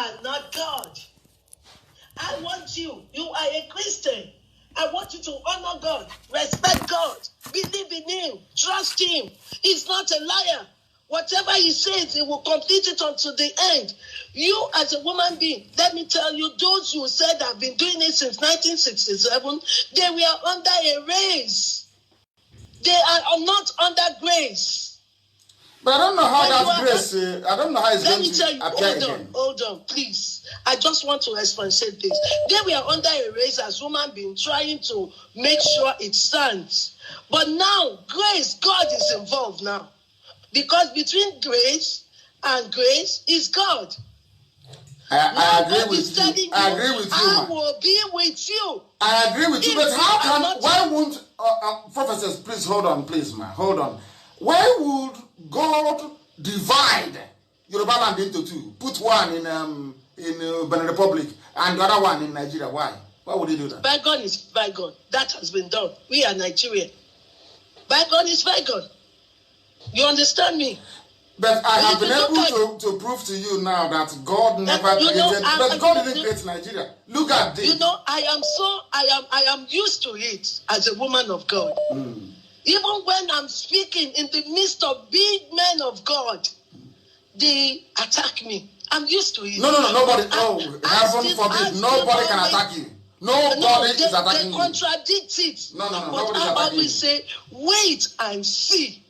are not God. I want you are a Christian. I want you to honor God, respect God, believe in Him, trust Him. He's not a liar. Whatever He says, He will complete it unto the end. You as a woman being, let me tell you, those who said have been doing it since 1967, they were under a race. They are not under grace. But I don't know how that grace, I don't know how it's going to appear again. Hold on, please. I just want to explicate this. They were under a race as women being trying to make sure it stands. But now, grace, God is involved now. Because between grace and grace is God. I agree with you. I agree with you. I will be with you. I agree with you. But how can, why won't, professors, please hold on, please, man. Hold on. Why would God divide Yoruba land into two? Put one in Benin Republic and the other one in Nigeria. Why? Why would He do that? Bygone is bygone. That has been done. We are Nigerian. Bygone is bygone. You understand me? But I have been able to prove to you now that God never created. But God didn't create Nigeria. Look at this. You know, I am used to it as a woman of God. Even when I'm speaking in the midst of big men of God, they attack me. I'm used to it. No, nobody. Heaven forbid, nobody can attack you. Nobody is attacking you. They contradict it. No, but I always say, wait and see.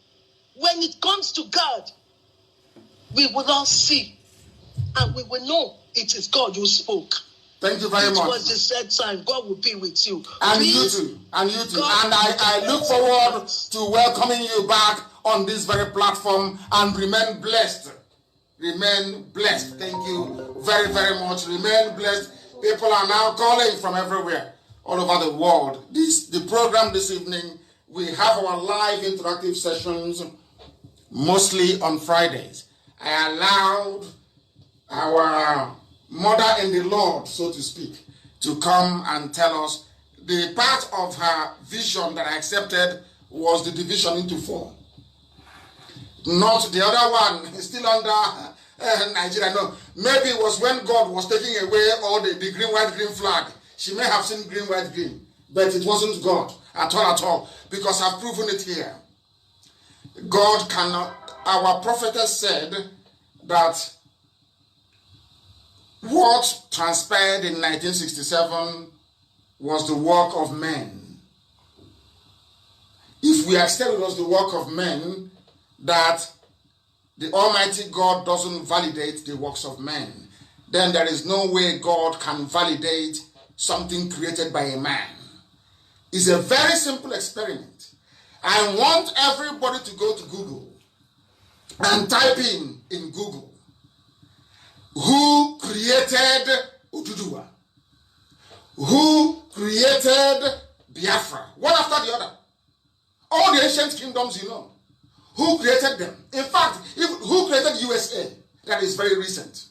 When it comes to God, we will all see. And we will know it is God who spoke. Thank you very much. It was the said time. God will be with you. And please, you too. And you too. And I look forward to welcoming you back on this very platform and remain blessed. Remain blessed. Thank you very, very much. Remain blessed. People are now calling from everywhere, all over the world. The program this evening, we have our live interactive sessions mostly on Fridays. I allowed our mother in the Lord, so to speak, to come and tell us the part of her vision that I accepted was the division into 4. Not the other one, still under Nigeria. No, maybe it was when God was taking away all the green, white, green flag. She may have seen green, white, green, but it wasn't God at all, because I've proven it here. God cannot. Our prophetess said that what transpired in 1967 was the work of men. If we accept it was the work of men, that the Almighty God doesn't validate the works of men, then there is no way God can validate something created by a man. It's a very simple experiment. I want everybody to go to Google and type in Google, who created Oduduwa? Who created Biafra? One after the other. All the ancient kingdoms you know. Who created them? In fact, who created USA? That is very recent.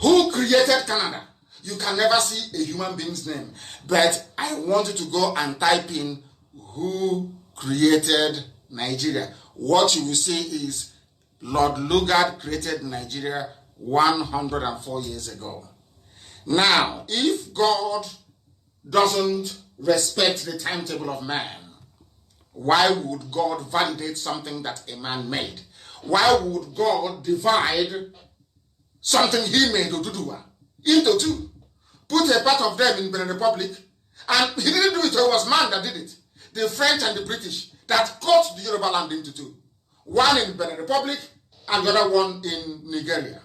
Who created Canada? You can never see a human being's name. But I want you to go and type in who created Nigeria. What you will see is Lord Lugard created Nigeria 104 years ago. Now, if God doesn't respect the timetable of man, why would God validate something that a man made? Why would God divide something he made, Oduduwa, into 2? Put a part of them in Benin Republic, and he didn't do it, so it was man that did it. The French and the British that cut the Yoruba land into 2. One in Benin Republic and the other one in Nigeria.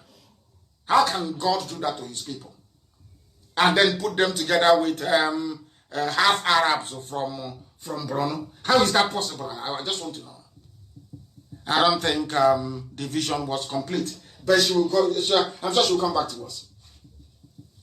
How can God do that to his people? And then put them together with half Arabs from Borno. How is that possible? I just want to know. I don't think the vision was complete. But she will go, I'm sure she will come back to us.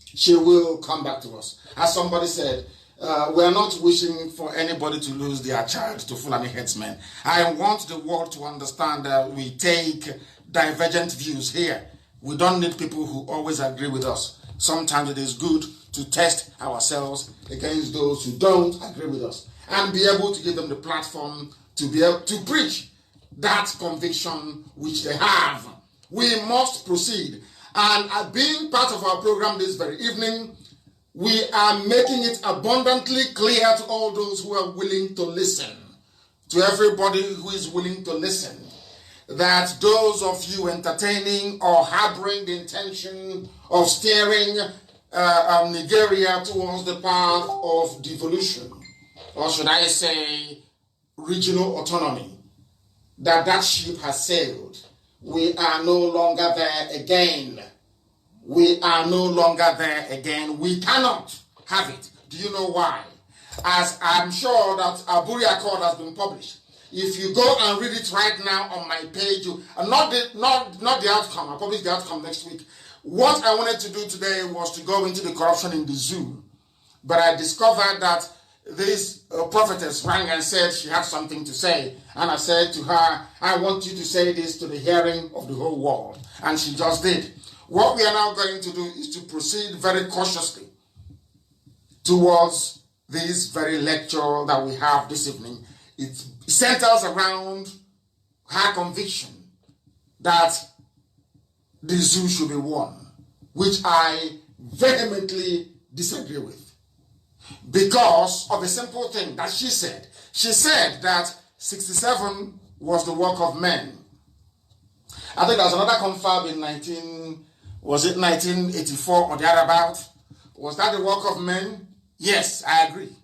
She will come back to us. As somebody said, we are not wishing for anybody to lose their child to Fulani headsmen. I want the world to understand that we take divergent views here. We don't need people who always agree with us. Sometimes it is good to test ourselves against those who don't agree with us and be able to give them the platform to be able to preach that conviction which they have. We must proceed. And being part of our program this very evening, we are making it abundantly clear to all those who are willing to listen, to everybody who is willing to listen, that those of you entertaining or harboring the intention of steering Nigeria towards the path of devolution, or should I say regional autonomy, that ship has sailed. We are no longer there again. We are no longer there again. We cannot have it. Do you know why? As I'm sure that Aburi Accord has been published. If you go and read it right now on my page, not the outcome, I'll publish the outcome next week. What I wanted to do today was to go into the corruption in the zoo. But I discovered that this prophetess rang and said she had something to say. And I said to her, I want you to say this to the hearing of the whole world. And she just did. What we are now going to do is to proceed very cautiously towards this very lecture that we have this evening. It centers around her conviction that the zoo should be won, which I vehemently disagree with. Because of a simple thing that she said. She said that 67 was the work of men. I think there was another confab in 1984 or thereabout? Was that the work of men? Yes, I agree.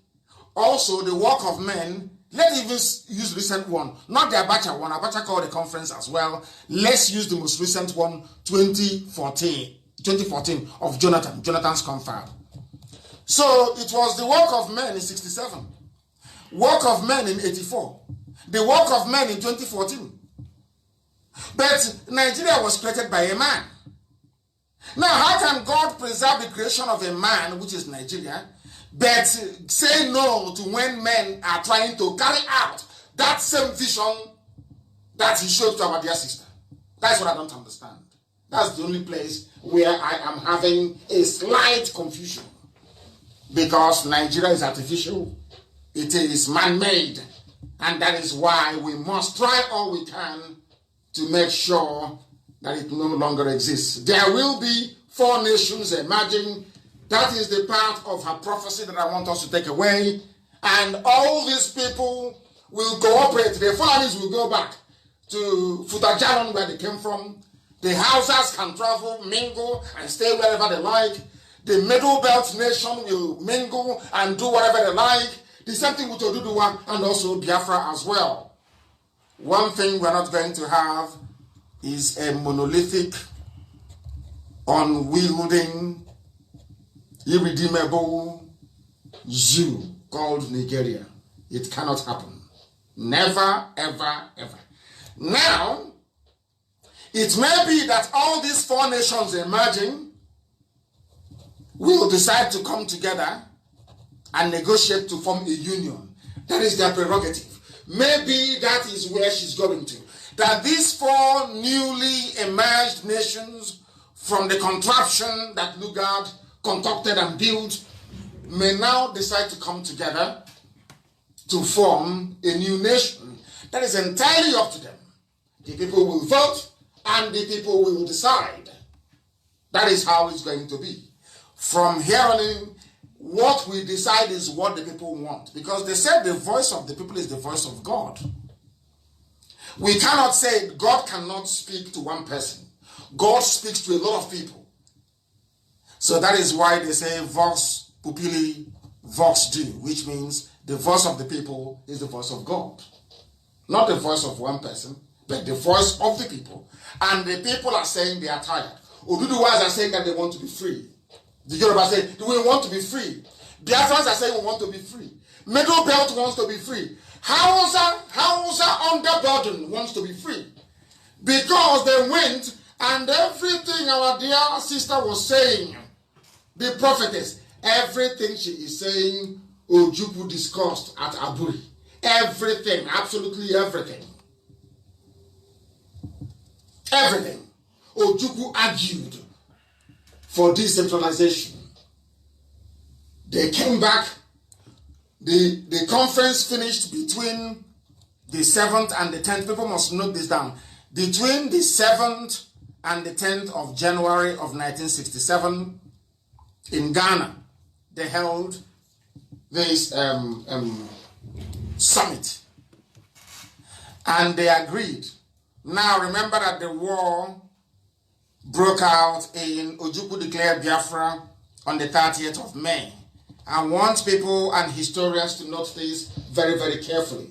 Also, the work of men, let's even use recent one, not the Abacha one. Abacha called the conference as well. Let's use the most recent one, 2014 of Jonathan's confab. So it was the work of men in 67, work of men in 84, the work of men in 2014. But Nigeria was created by a man. Now, how can God preserve the creation of a man, which is Nigeria, but say no to when men are trying to carry out that same vision that he showed to our dear sister? That's what I don't understand. That's the only place where I am having a slight confusion. Because Nigeria is artificial, it is man-made, and that is why we must try all we can to make sure that it no longer exists. There will be 4 nations emerging. That is the part of her prophecy that I want us to take away. And all these people will cooperate. The Fulanis will go back to Futajaran, where they came from. The Hausas can travel, mingle, and stay wherever they like. The Middle Belt nation will mingle and do whatever they like. The same thing with Oduduwa and also Biafra as well. One thing we're not going to have is a monolithic, unwielding, irredeemable zoo called Nigeria. It cannot happen. Never, ever, ever. Now, it may be that all these 4 nations emerging will decide to come together and negotiate to form a union. That is their prerogative. Maybe that is where she's going to. That these 4 newly emerged nations from the contraption that Lugard concocted and built may now decide to come together to form a new nation. That is entirely up to them. The people will vote and the people will decide. That is how it's going to be. From here on in, what we decide is what the people want. Because they said the voice of the people is the voice of God. We cannot say God cannot speak to one person. God speaks to a lot of people. So that is why they say vox populi, vox Dei, which means the voice of the people is the voice of God. Not the voice of one person, but the voice of the people. And the people are saying they are tired. Oduduwas are saying that they want to be free. The Yoruba say, we want to be free. Biafrans are saying we want to be free. Middle Belt wants to be free. Hausa under burden wants to be free. Because they went and everything our dear sister was saying, the prophetess, everything she is saying, Ojukwu discussed at Aburi. Everything, absolutely everything. Everything. Ojukwu argued for decentralization. They came back. The conference finished between the 7th and the 10th. People must note this down. Between the 7th and the 10th of January of 1967 in Ghana, they held this summit. And they agreed. Now remember that the war broke out in Ojukwu declared Biafra on the 30th of May. I want people and historians to note this very, very carefully.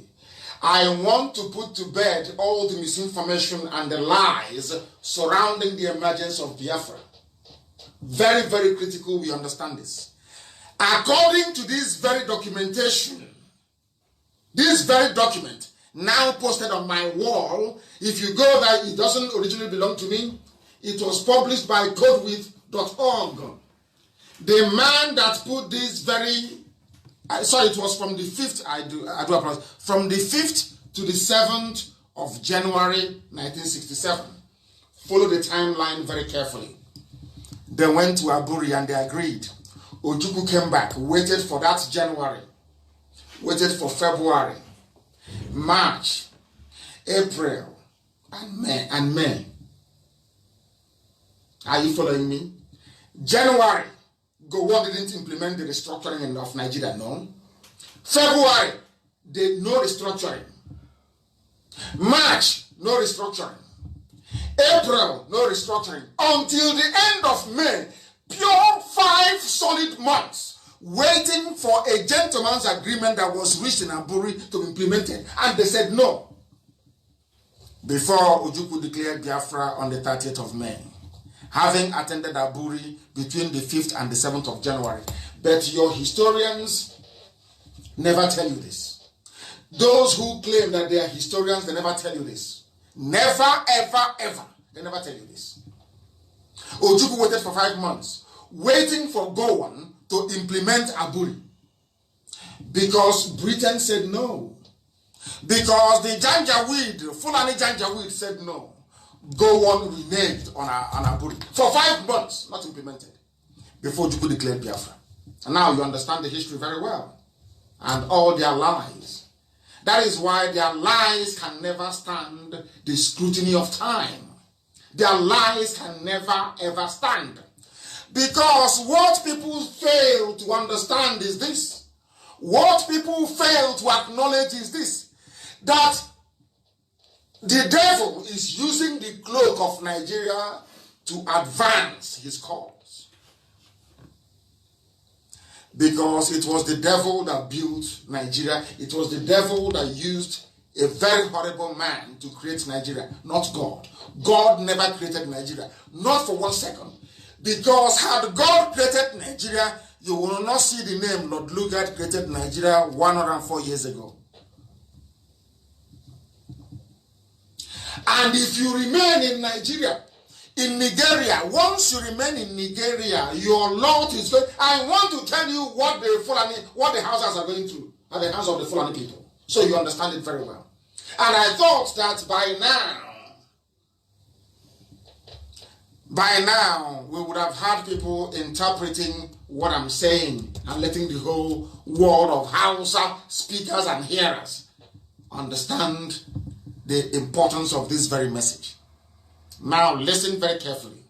I want to put to bed all the misinformation and the lies surrounding the emergence of Biafra. Very, very critical we understand this. According to this very documentation, this very document now posted on my wall, if you go there, it doesn't originally belong to me. It was published by codewith.org. The man that put this very, sorry, it was from the 5th, I do apologize, from the 5th to the 7th of January 1967. Follow the timeline very carefully. They went to Aburi and they agreed. Ojukwu came back, waited for that January, waited for February, March, April, and May. Are you following me? January, Gowon didn't implement the restructuring of Nigeria, no. February, no restructuring. March, no restructuring. April, no restructuring. Until the end of May, pure 5 solid months, waiting for a gentleman's agreement that was reached in Aburi to be implemented. And they said no. Before Ojukwu declared Biafra on the 30th of May, having attended Aburi between the 5th and the 7th of January. But your historians never tell you this. Those who claim that they are historians, they never tell you this. Never, ever, ever. They never tell you this. Ojukwu waited for 5 months, waiting for Gowon to implement Aburi. Because Britain said no. Because the Janjaweed, Fulani Janjaweed said no. Gowon reneged on Aburi for 5 months, not implemented, before Ojukwu declared Biafra. And now you understand the history very well. And all their lies. That is why their lies can never stand the scrutiny of time. Their lies can never ever stand. Because what people fail to understand is this. What people fail to acknowledge is this. That the devil is using the cloak of Nigeria to advance his cause. Because it was the devil that built Nigeria. It was the devil that used a very horrible man to create Nigeria, not God. God never created Nigeria, not for 1 second. Because had God created Nigeria, you will not see the name Lord Lugard created Nigeria 104 years ago. And if you remain in Nigeria, in Nigeria, once you remain in Nigeria, your lot is going. I want to tell you what the Hausas are going through at the hands of the Fulani people, so you understand it very well. And I thought that by now, we would have had people interpreting what I'm saying and letting the whole world of Hausa speakers and hearers understand the importance of this very message. Now, listen very carefully.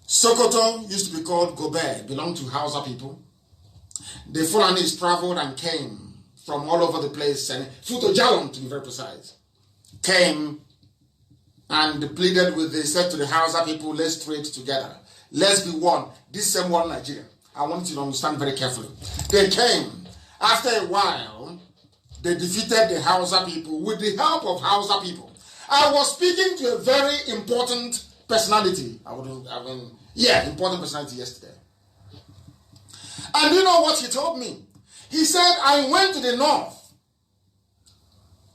Sokoto used to be called Gobe, belonged to Hausa people. The Fulanis traveled and came from all over the place, and Futojalon, to be very precise, came and pleaded with, they said to the Hausa people, let's trade together. Let's be one. This same one Nigeria. I want you to understand very carefully. They came. After a while, they defeated the Hausa people with the help of Hausa people. I was speaking to a very important personality. Important personality yesterday. And you know what he told me? He said, I went to the north.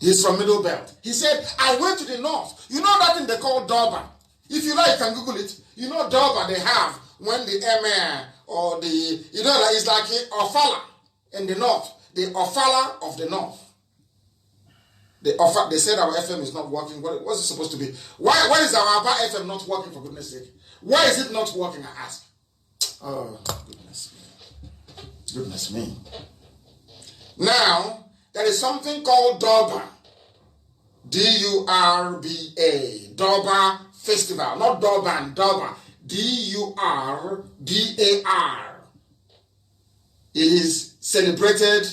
He's from Middle Belt. He said, I went to the north. You know that thing they call Durban? If you like, you can Google it. You know Durban they have when the emir or it's like a Ofala in the north. The Ofala of the north. They said our FM is not working. What's it supposed to be? Why is our Aba FM not working, for goodness sake? Why is it not working, I ask? Oh, goodness me. Goodness me. Now, there is something called Durban. D-U-R-B-A. Durban festival, not Durban, Durban, D-U-R-B-A-R. It is celebrated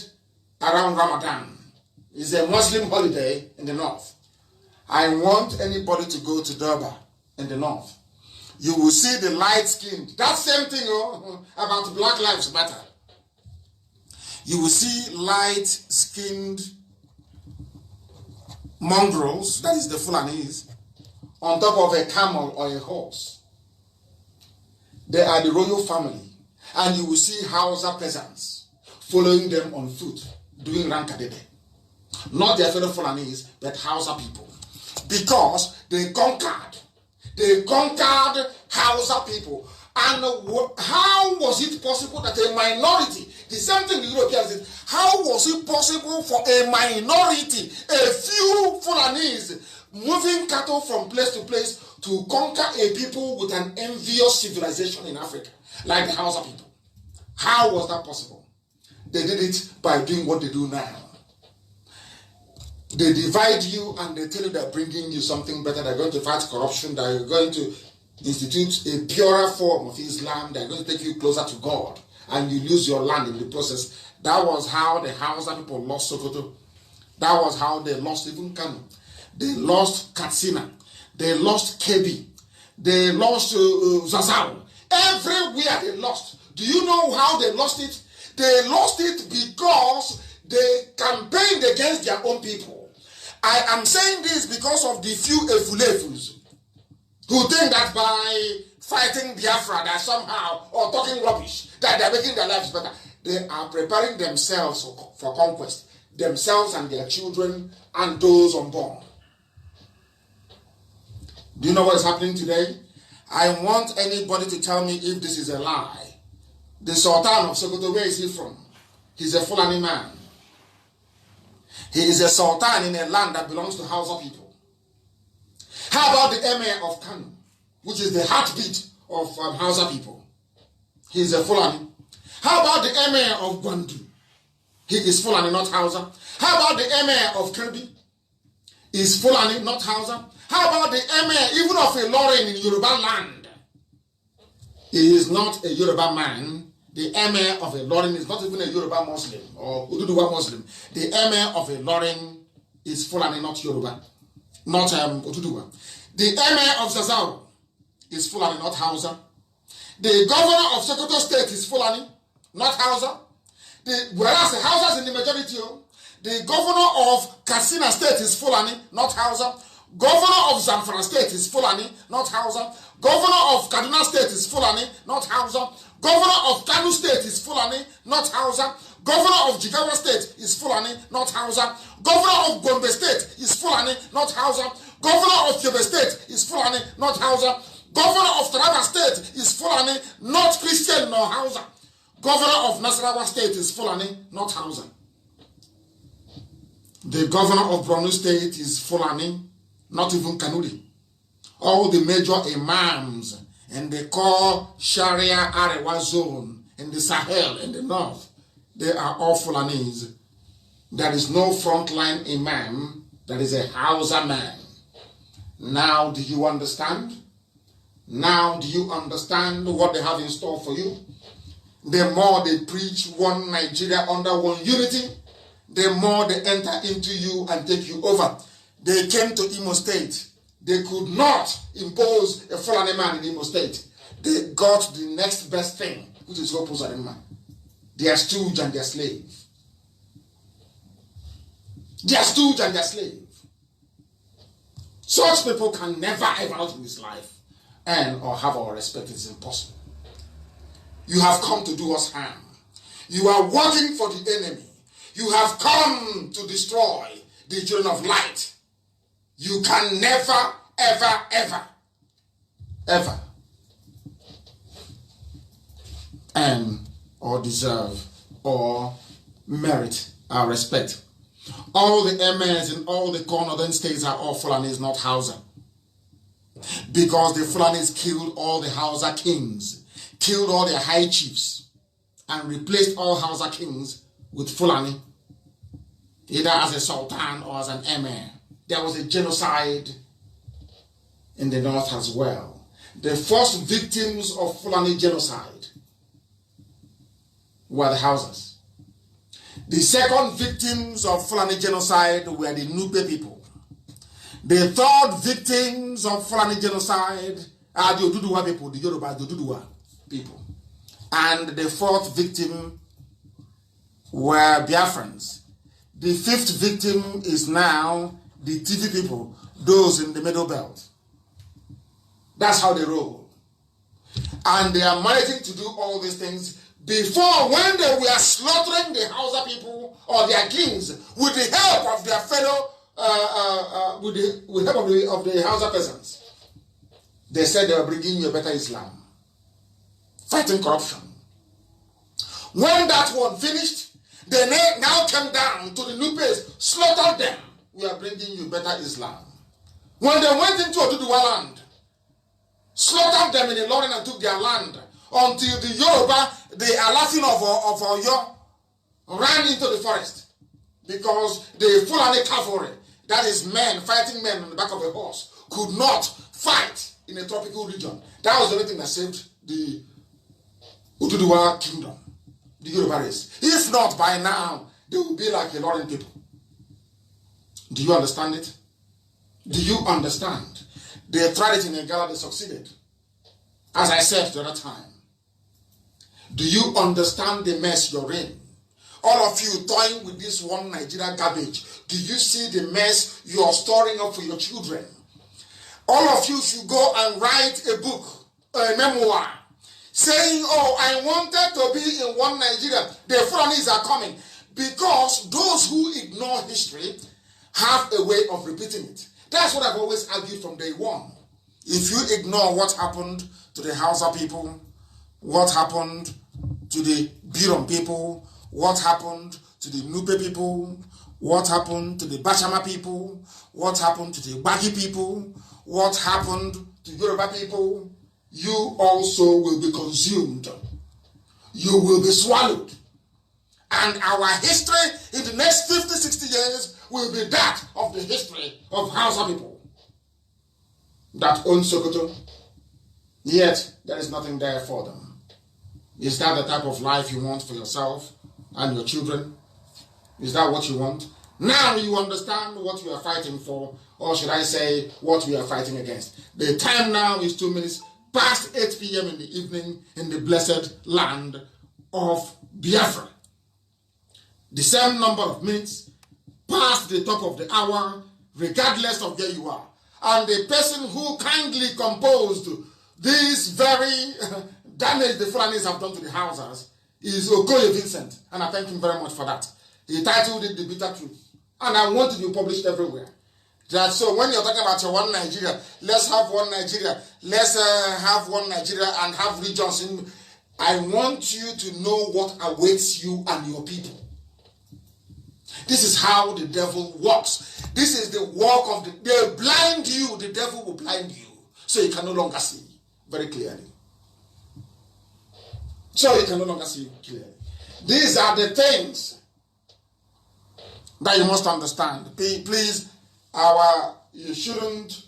around Ramadan. It's a Muslim holiday in the north. I want anybody to go to Durban in the north. You will see the light-skinned, that same thing about Black Lives Matter. You will see light-skinned mongrels, that is the Fulanis, on top of a camel or a horse. They are the royal family. And you will see Hausa peasants following them on foot, doing rankadede. Not their fellow Fulanis, but Hausa people. Because they conquered Hausa people. And how was it possible that a minority, the same thing the Europeans did, how was it possible for a minority, a few Fulanis, moving cattle from place to place to conquer a people with an envious civilization in Africa, like the Hausa people? How was that possible? They did it by doing what they do now. They divide you and they tell you they're bringing you something better. They're going to fight corruption. They're going to institute a purer form of Islam. They're going to take you closer to God. And you lose your land in the process. That was how the Hausa people lost Sokoto. That was how they lost even Kano. They lost Katsina. They lost Kebi. They lost Zazao. Everywhere they lost. Do you know how they lost it? They lost it because they campaigned against their own people. I am saying this because of the few Efulefus who think that by fighting Biafra that somehow, or talking rubbish, that they're making their lives better. They are preparing themselves for conquest. Themselves and their children and those unborn. Do you know what is happening today? I want anybody to tell me if this is a lie. The Sultan of Sokoto, where is he from? He's a Fulani man. He is a Sultan in a land that belongs to Hausa people. How about the Emir of Kano, which is the heartbeat of Hausa people? He is a Fulani. How about the Emir of Gwandu? He is Fulani, not Hausa. How about the Emir of Kirby? He is Fulani, not Hausa. How about the Emir even of Ilorin in Yoruba land? He is not a Yoruba man. The Emir of Ilorin is not even a Yoruba Muslim or Ududuwa Muslim. The Emir of Ilorin is Fulani, not Yoruba, not Ududuwa. The Emir of Zazao is Fulani, not Hausa. The governor of Sokoto State is Fulani, not Hausa. Whereas the Hausa is in the majority. The governor of Katsina State is Fulani, not Hausa. Governor of Zamfara State is Fulani, not Hausa. Governor of Kaduna State is Fulani, not Hausa. Governor of Kano State is Fulani, not Hausa. Governor of Jigawa State is Fulani, not Hausa. Governor of Gombe State is Fulani, not Hausa. Governor of Yobe State is Fulani, not Hausa. Governor of Taraba State is Fulani, not Christian nor Hausa. Governor of Nasarawa State is Fulani, not Hausa. The governor of Borno State is Fulani, not even Kanuri. All the major imams in the core Sharia Arewa zone in the Sahel in the north, they are all Fulanis. There is no frontline imam that is a Hausa man. Now do you understand? Now do you understand what they have in store for you? The more they preach one Nigeria under one unity, the more they enter into you and take you over. They came to Imo State. They could not impose a Fulani man in Imo State. They got the next best thing, which is Opuzarima. Their stooge and their slave. Their stooge and their slave. Such people can never ever out in this life earn or have our respect. It is impossible. You have come to do us harm. You are working for the enemy. You have come to destroy the children of light. You can never, ever, ever, ever earn or deserve or merit our respect. All the emirs in all the northern states are all Fulanis, not Hausa. Because the Fulanis killed all the Hausa kings, killed all their high chiefs, and replaced all Hausa kings with Fulani, either as a sultan or as an emir. There was a genocide in the north as well. The first victims of Fulani genocide were the Hausas. The second victims of Fulani genocide were the Nupe people. The third victims of Fulani genocide are the Oduduwa people, the Yoruba, the Oduduwa people. And the fourth victim were Biafrans. The fifth victim is now the TV people, those in the Middle Belt. That's how they roll. And they are managing to do all these things before, when they were slaughtering the Hausa people or their kings with the help of their fellow, with help of the Hausa peasants. They said they were bringing you a better Islam, fighting corruption. When that one finished, they now came down to the Nupes, slaughtered them. We are bringing you better Islam. When they went into Oduduwa land, slaughtered them in a lorry and took their land, until the Yoruba, the Alafin of Oyo, ran into the forest. Because the Fulani cavalry, that is men, fighting men on the back of a horse, could not fight in a tropical region. That was the only thing that saved the Oduduwa kingdom, the Yoruba race. If not, by now, they would be like the Lauren people. Do you understand it? Do you understand? They tried it in Igala, they succeeded. As I said the other time. Do you understand the mess you're in? All of you toying with this one Nigeria garbage. Do you see the mess you are storing up for your children? All of you should go and write a book, a memoir, saying, oh, I wanted to be in one Nigeria. The Fulanis are coming. Because those who ignore history have a way of repeating it. That's what I've always argued from day one. If you ignore what happened to the Hausa people, what happened to the Biron people, what happened to the Nupe people, what happened to the Bashama people, what happened to the Bagi people, what happened to Yoruba people, you also will be consumed. You will be swallowed. And our history in the next 50, 60 years will be that of the history of Hausa people that own Sokoto. Yet, there is nothing there for them. Is that the type of life you want for yourself and your children? Is that what you want? Now you understand what you are fighting for, or should I say, what we are fighting against. The time now is 2 minutes past 8 p.m. in the evening in the blessed land of Biafra. The same number of minutes past the top of the hour, regardless of where you are. And the person who kindly composed this very damage the Fulanis have done to the houses is Okoye Vincent, and I thank him very much for that. He titled it The Bitter Truth, and I want it to be published everywhere. That so when you're talking about your one Nigeria, let's have one Nigeria, let's have one Nigeria and have regions in. I want you to know what awaits you and your people. This is how the devil works. This is the work of the. They blind you, the devil will blind you, so you can no longer see very clearly. So you can no longer see clearly. These are the things that you must understand. Please, you shouldn't,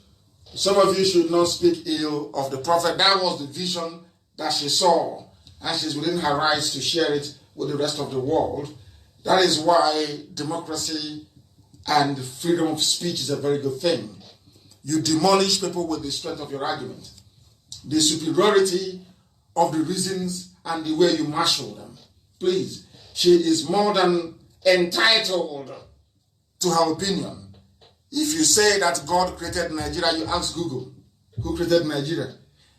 some of you should not speak ill of the prophet. That was the vision that she saw, and she's within her rights to share it with the rest of the world. That is why democracy and freedom of speech is a very good thing. You demolish people with the strength of your argument, the superiority of the reasons and the way you marshal them. Please, she is more than entitled to her opinion. If you say that God created Nigeria, you ask Google, who created Nigeria?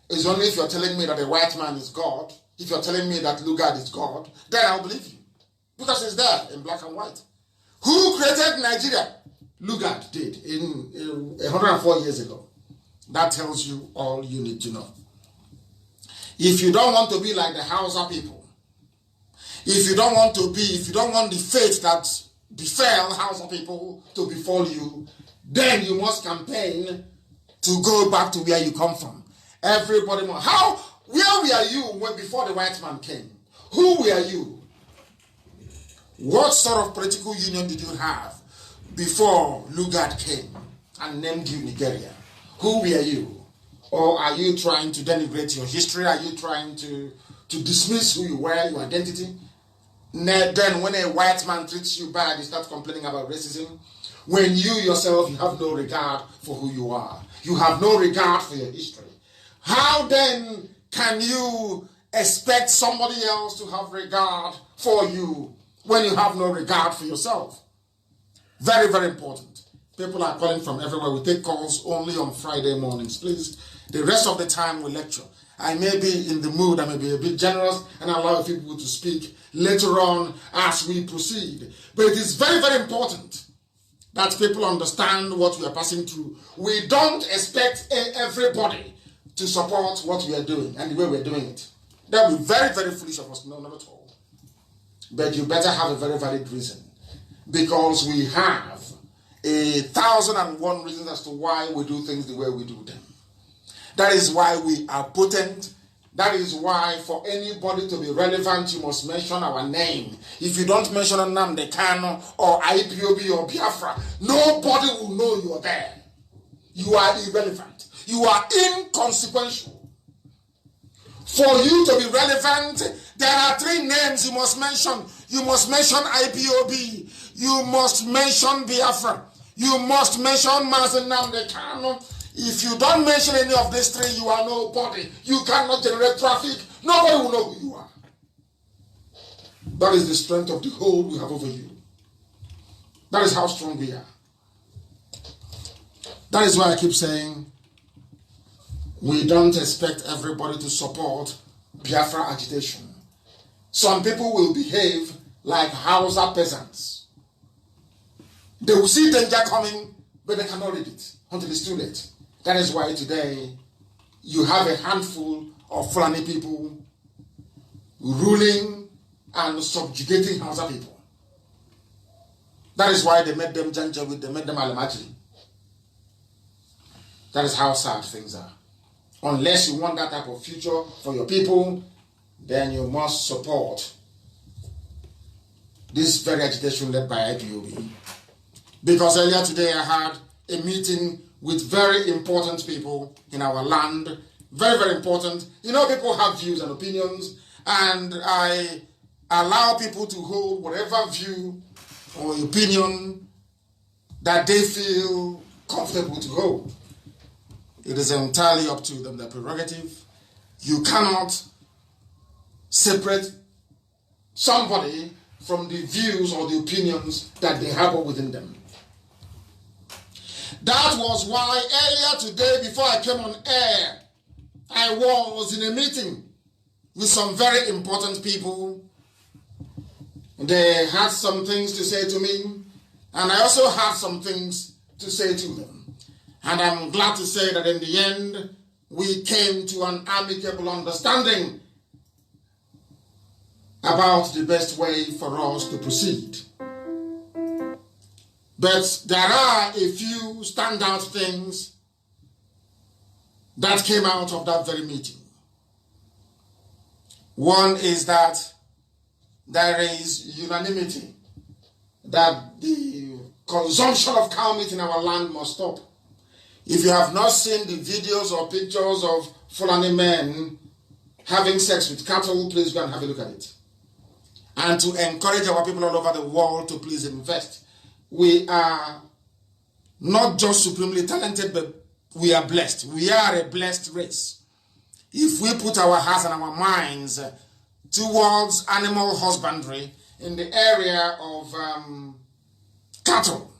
It's only if you're telling me that a white man is God, if you're telling me that Lugard is God, then I'll believe you. Because it's there in black and white. Who created Nigeria? Lugard did in 104 years ago. That tells you all you need to know. If you don't want to be like the Hausa people, if you don't want the fate that befell Hausa people to befall you, then you must campaign to go back to where you come from. Everybody must. Where were you before the white man came? Who were you? What sort of political union did you have before Lugard came and named you Nigeria? Who were you? Or are you trying to denigrate your history? Are you trying to dismiss who you were, your identity? Then when a white man treats you bad, you start complaining about racism. When you yourself, you have no regard for who you are. You have no regard for your history. How then can you expect somebody else to have regard for you when you have no regard for yourself? Very, very important. People are calling from everywhere. We take calls only on Friday mornings. Please, the rest of the time we lecture. I may be in the mood, I may be a bit generous and allow people to speak later on as we proceed. But it is very, very important that people understand what we are passing through. We don't expect everybody to support what we are doing and the way we are doing it. That would be very, very foolish of us. No, not at all. But you better have a very valid reason, because we have 1,001 reasons as to why we do things the way we do them. That is why we are potent. That is why for anybody to be relevant, you must mention our name. If you don't mention Nnamdi Kanu or IPOB or Biafra, nobody will know you are there. You are irrelevant. You are inconsequential. For you to be relevant, there are 3 names you must mention. You must mention IPOB. You must mention Biafra. You must mention Mazi Nnamdi Kanu. If you don't mention any of these 3, you are nobody. You cannot generate traffic. Nobody will know who you are. That is the strength of the hold we have over you. That is how strong we are. That is why I keep saying we don't expect everybody to support Biafra agitation. Some people will behave like Hausa peasants. They will see danger coming, but they cannot read it until it's too late. That is why today you have a handful of Fulani people ruling and subjugating Hausa people. That is why they made them Janjaweed, they made them Alamajiri. That is how sad things are. Unless you want that type of future for your people, then you must support this very agitation led by IPOB. Because earlier today I had a meeting with very important people in our land. Very, very important. You know, people have views and opinions, and I allow people to hold whatever view or opinion that they feel comfortable to hold. It is entirely up to them, their prerogative. You cannot separate somebody from the views or the opinions that they harbor within them. That was why earlier today, before I came on air, I was in a meeting with some very important people. They had some things to say to me, and I also had some things to say to them. And I'm glad to say that in the end, we came to an amicable understanding about the best way for us to proceed. But there are a few standout things that came out of that very meeting. One is that there is unanimity that the consumption of cow meat in our land must stop. If you have not seen the videos or pictures of Fulani men having sex with cattle, please go and have a look at it. And to encourage our people all over the world to please invest. We are not just supremely talented, but we are blessed. We are a blessed race. If we put our hearts and our minds towards animal husbandry in the area of cattle,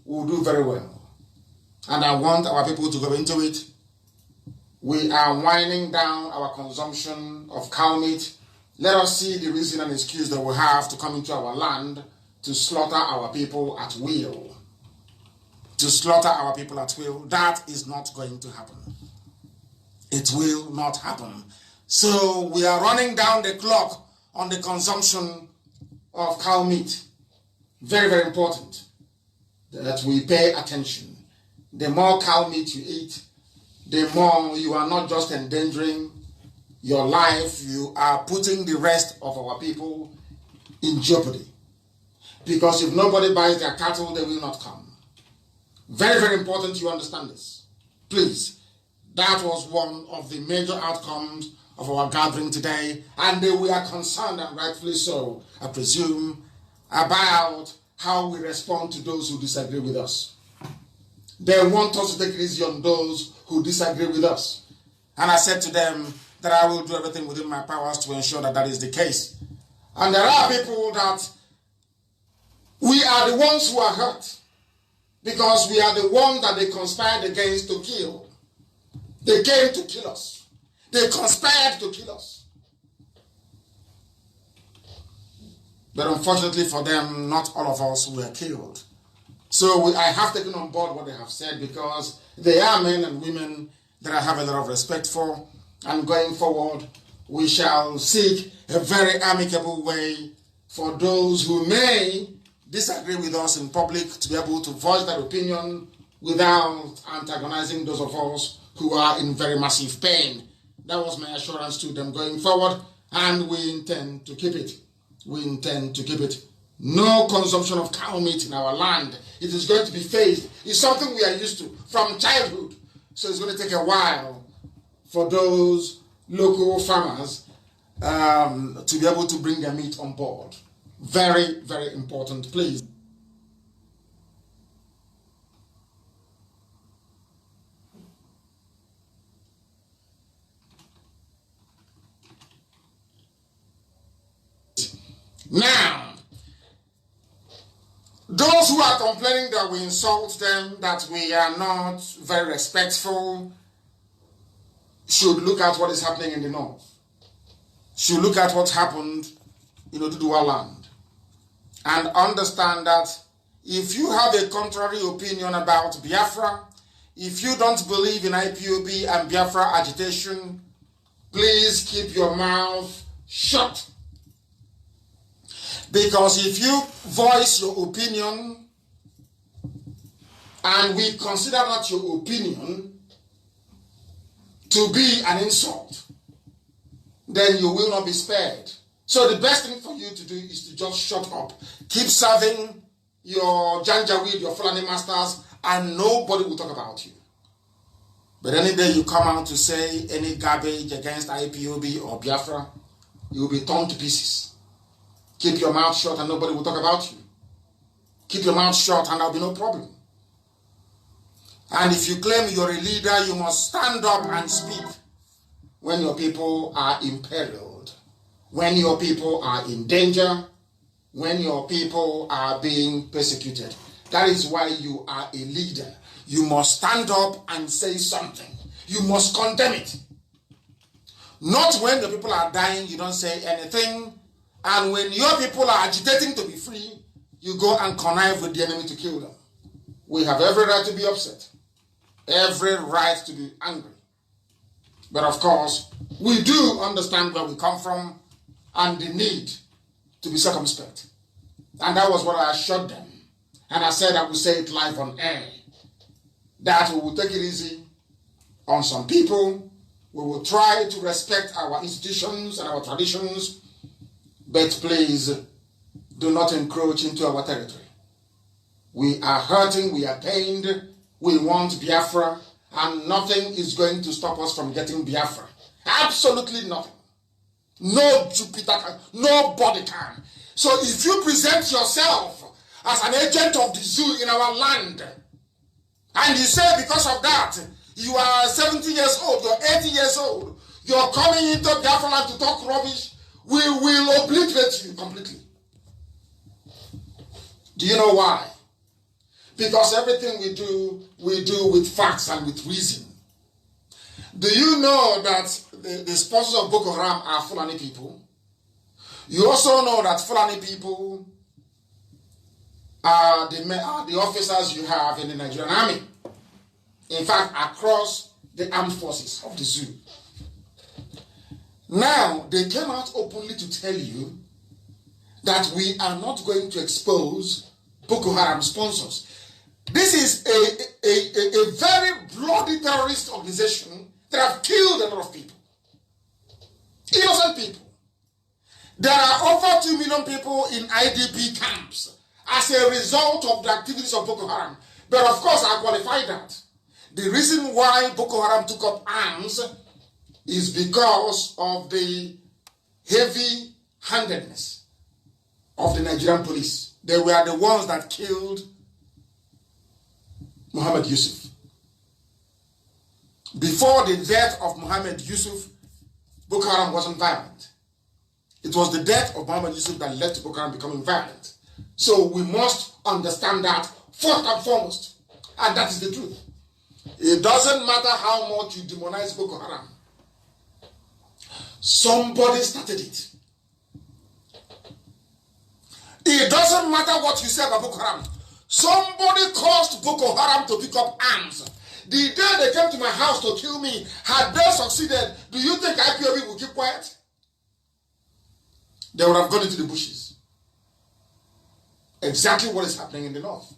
we'll do very well. And I want our people to go into it. We are winding down our consumption of cow meat. Let us see the reason and excuse that we have to come into our land to slaughter our people at will. To slaughter our people at will. That is not going to happen. It will not happen. So we are running down the clock on the consumption of cow meat. Very, very important that we pay attention. The more cow meat you eat, the more you are not just endangering your life, you are putting the rest of our people in jeopardy. Because if nobody buys their cattle, they will not come. Very, very important you understand this. Please, That was one of the major outcomes of our gathering today, and we are concerned, and rightfully so, I presume, about how we respond to those who disagree with us. They want us to take it easy on those who disagree with us. And I said to them that I will do everything within my powers to ensure that that is the case. And there are people that we are the ones who are hurt, because we are the ones that they conspired against to kill. They came to kill us. They conspired to kill us. But unfortunately for them, not all of us were killed. So I have taken on board what they have said, because they are men and women that I have a lot of respect for. And going forward, we shall seek a very amicable way for those who may disagree with us in public to be able to voice their opinion without antagonizing those of us who are in very massive pain. That was my assurance to them going forward, and we intend to keep it. We intend to keep it. No consumption of cow meat in our land. It is going to be phased. It's something we are used to from childhood. So it's going to take a while for those local farmers to be able to bring their meat on board. Very, very important, please. Now, those who are complaining that we insult them, that we are not very respectful, should look at what is happening in the north. Should look at what happened in Oduduwa land. And understand that if you have a contrary opinion about Biafra, if you don't believe in IPOB and Biafra agitation, please keep your mouth shut. Because if you voice your opinion and we consider that your opinion to be an insult, then you will not be spared. So the best thing for you to do is to just shut up. Keep serving your Janjaweed, your Fulani masters, and nobody will talk about you. But any day you come out to say any garbage against IPOB or Biafra, you will be torn to pieces. Keep your mouth shut and nobody will talk about you. Keep your mouth shut and there will be no problem. And if you claim you're a leader, you must stand up and speak when your people are imperiled, when your people are in danger, when your people are being persecuted. That is why you are a leader. You must stand up and say something. You must condemn it. Not when the people are dying, you don't say anything. And when your people are agitating to be free, you go and connive with the enemy to kill them. We have every right to be upset. Every right to be angry. But of course, we do understand where we come from and the need to be circumspect. And that was what I assured them. And I said I would say it live on air. That we will take it easy on some people. We will try to respect our institutions and our traditions. But please, do not encroach into our territory. We are hurting, we are pained, we want Biafra, and nothing is going to stop us from getting Biafra. Absolutely nothing. No Jupiter can, nobody can. So if you present yourself as an agent of the zoo in our land, and you say because of that, you are 70 years old, you're 80 years old, you're coming into Biafra land to talk rubbish, we will obliterate you completely. Do you know why? Because everything we do with facts and with reason. Do you know that the sponsors of Boko Haram are Fulani people? You also know that Fulani people are the officers you have in the Nigerian army. In fact, across the armed forces of the zoo. Now, they came out openly to tell you that we are not going to expose Boko Haram sponsors. This is a very bloody terrorist organization that have killed a lot of people. Innocent people. There are over 2 million people in IDP camps as a result of the activities of Boko Haram. But of course, I qualify that. The reason why Boko Haram took up arms is because of the heavy-handedness of the Nigerian police. They were the ones that killed Muhammad Yusuf. Before the death of Muhammad Yusuf, Boko Haram wasn't violent. It was the death of Muhammad Yusuf that led to Boko Haram becoming violent. So we must understand that first and foremost. And that is the truth. It doesn't matter how much you demonize Boko Haram. Somebody started it. It doesn't matter what you say about Boko Haram. Somebody caused Boko Haram to pick up arms. The day they came to my house to kill me, had they succeeded, do you think IPOB would keep quiet? They would have gone into the bushes. Exactly what is happening in the north.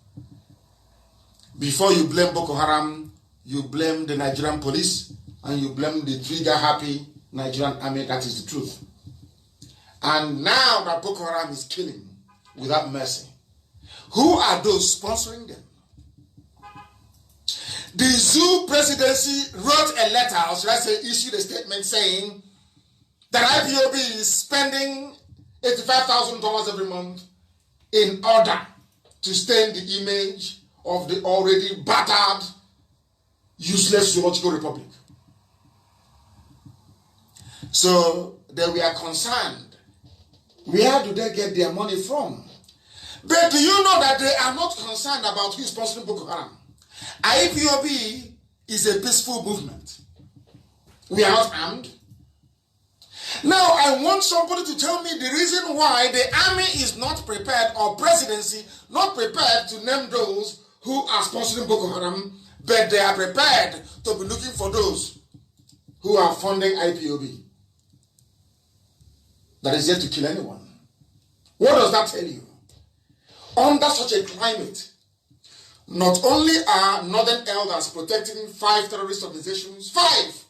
Before you blame Boko Haram, you blame the Nigerian police and you blame the trigger-happy Nigerian army. That is the truth. And now that Boko Haram is killing without mercy, who are those sponsoring them? The Zoo presidency wrote a letter, or should I say issued a statement saying that IPOB is spending $85,000 every month in order to stain the image of the already battered, useless zoological republic. So they were concerned. Where do they get their money from? But do you know that they are not concerned about who is sponsoring Boko Haram? IPOB is a peaceful movement. We are not armed. Now, I want somebody to tell me the reason why the army is not prepared, or presidency not prepared to name those who are sponsoring Boko Haram, but they are prepared to be looking for those who are funding IPOB. That is yet to kill anyone. What does that tell you? Under such a climate, not only are Northern elders protecting 5 terrorist organizations, 5,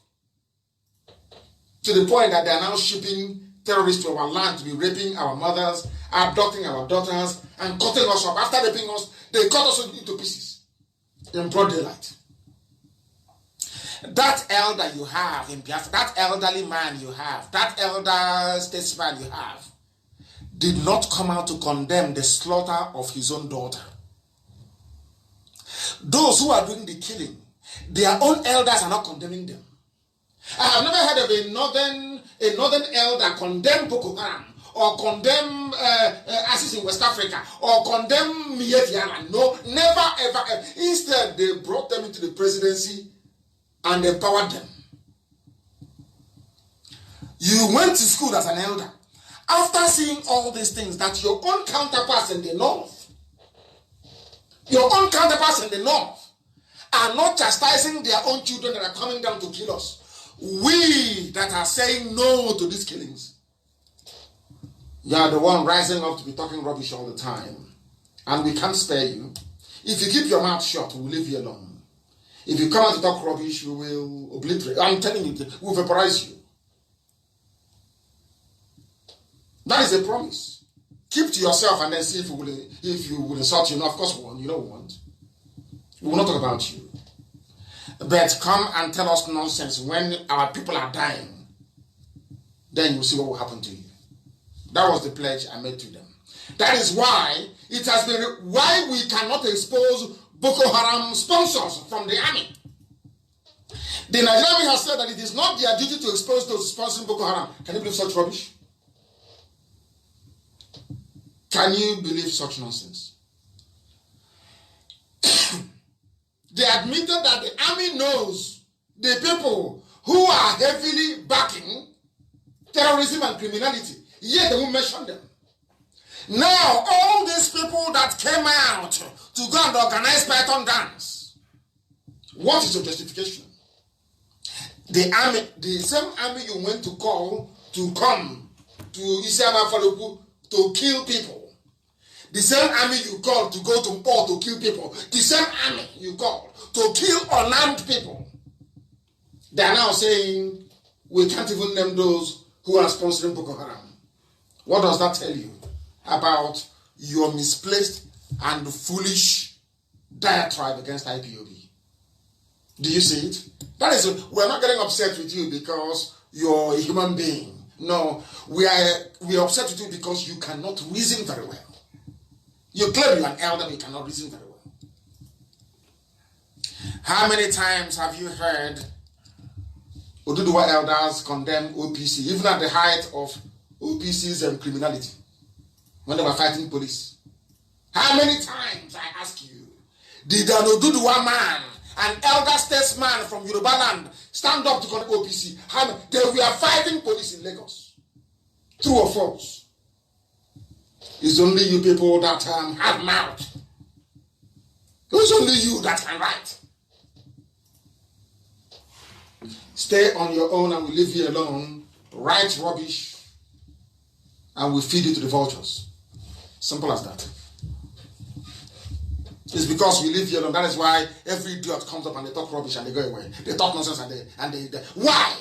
to the point that they are now shipping terrorists to our land to be raping our mothers, abducting our daughters, and cutting us up. After raping us, they cut us into pieces in broad daylight. That elder you have in Biafra, that elderly man you have, that elder statesman you have, did not come out to condemn the slaughter of his own daughter. Those who are doing the killing, their own elders are not condemning them. I have never heard of a northern elder condemn Boko Haram, or condemn ISIS in West Africa, or condemn Mietiana. No, never, ever, ever. Instead, they brought them into the presidency and empowered them. You went to school as an elder. After seeing all these things, that your own counterparts in the north, are not chastising their own children that are coming down to kill us. We that are saying no to these killings, you are the one rising up to be talking rubbish all the time. And we can't spare you. If you keep your mouth shut, we'll leave you alone. If you come out to talk rubbish, we will obliterate. I'm telling you, we'll vaporize you. That is a promise. Keep to yourself and then see if you will insult you. No, of course we won't. You don't want. We will not talk about you. But come and tell us nonsense when our people are dying. Then you'll see what will happen to you. That was the pledge I made to them. That is why it has been why we cannot expose Boko Haram sponsors from the army. The Nigerian army has said that it is not their duty to expose those sponsoring Boko Haram. Can you believe such rubbish? Can you believe such nonsense? They admitted that the army knows the people who are heavily backing terrorism and criminality, yet they won't mention them. Now, all these people that came out to go and organize Python dance, what is your justification? The army, the same army you went to call to come to Isiama Faluku to kill people, the same army you called to go to war to kill people, the same army you called to kill unarmed people, they are now saying we can't even name those who are sponsoring Boko Haram. What does that tell you about your misplaced and foolish diatribe against IPOB? Do you see it? That is, we're not getting upset with you because you're a human being. No, we are upset with you because you cannot reason very well. You claim you're an elder, but you cannot reason very well. How many times have you heard Oduduwa elders condemn OPC, even at the height of OPC's criminality, when they were fighting police? How many times, I ask you, did an Oduduwa man, an elder statesman from Yoruba land, stand up to condemn OPC? They were fighting police in Lagos. True or false? It's only you people that have mouth. It's only you that can write. Stay on your own and we leave you alone. Write rubbish and we feed it to the vultures. Simple as that. It's because we live here alone. That is why every idiot comes up and they talk rubbish and they go away. They talk nonsense and they why?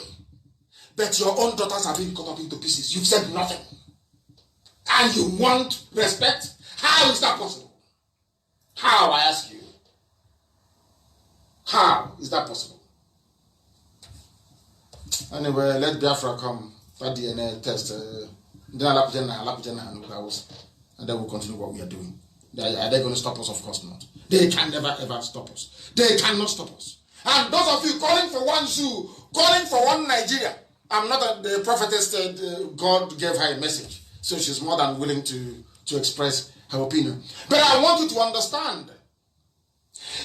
But your own daughters are being cut up into pieces. You've said nothing. And you want respect? How is that possible? How, I ask you? How is that possible? Anyway, let Biafra come for DNA test. And then we'll continue what we are doing. Are they going to stop us? Of course not. They can never ever stop us. They cannot stop us. And those of you calling for one zoo, calling for one Nigeria, I'm not the prophetess said God gave her a message. So she's more than willing to express her opinion. But I want you to understand.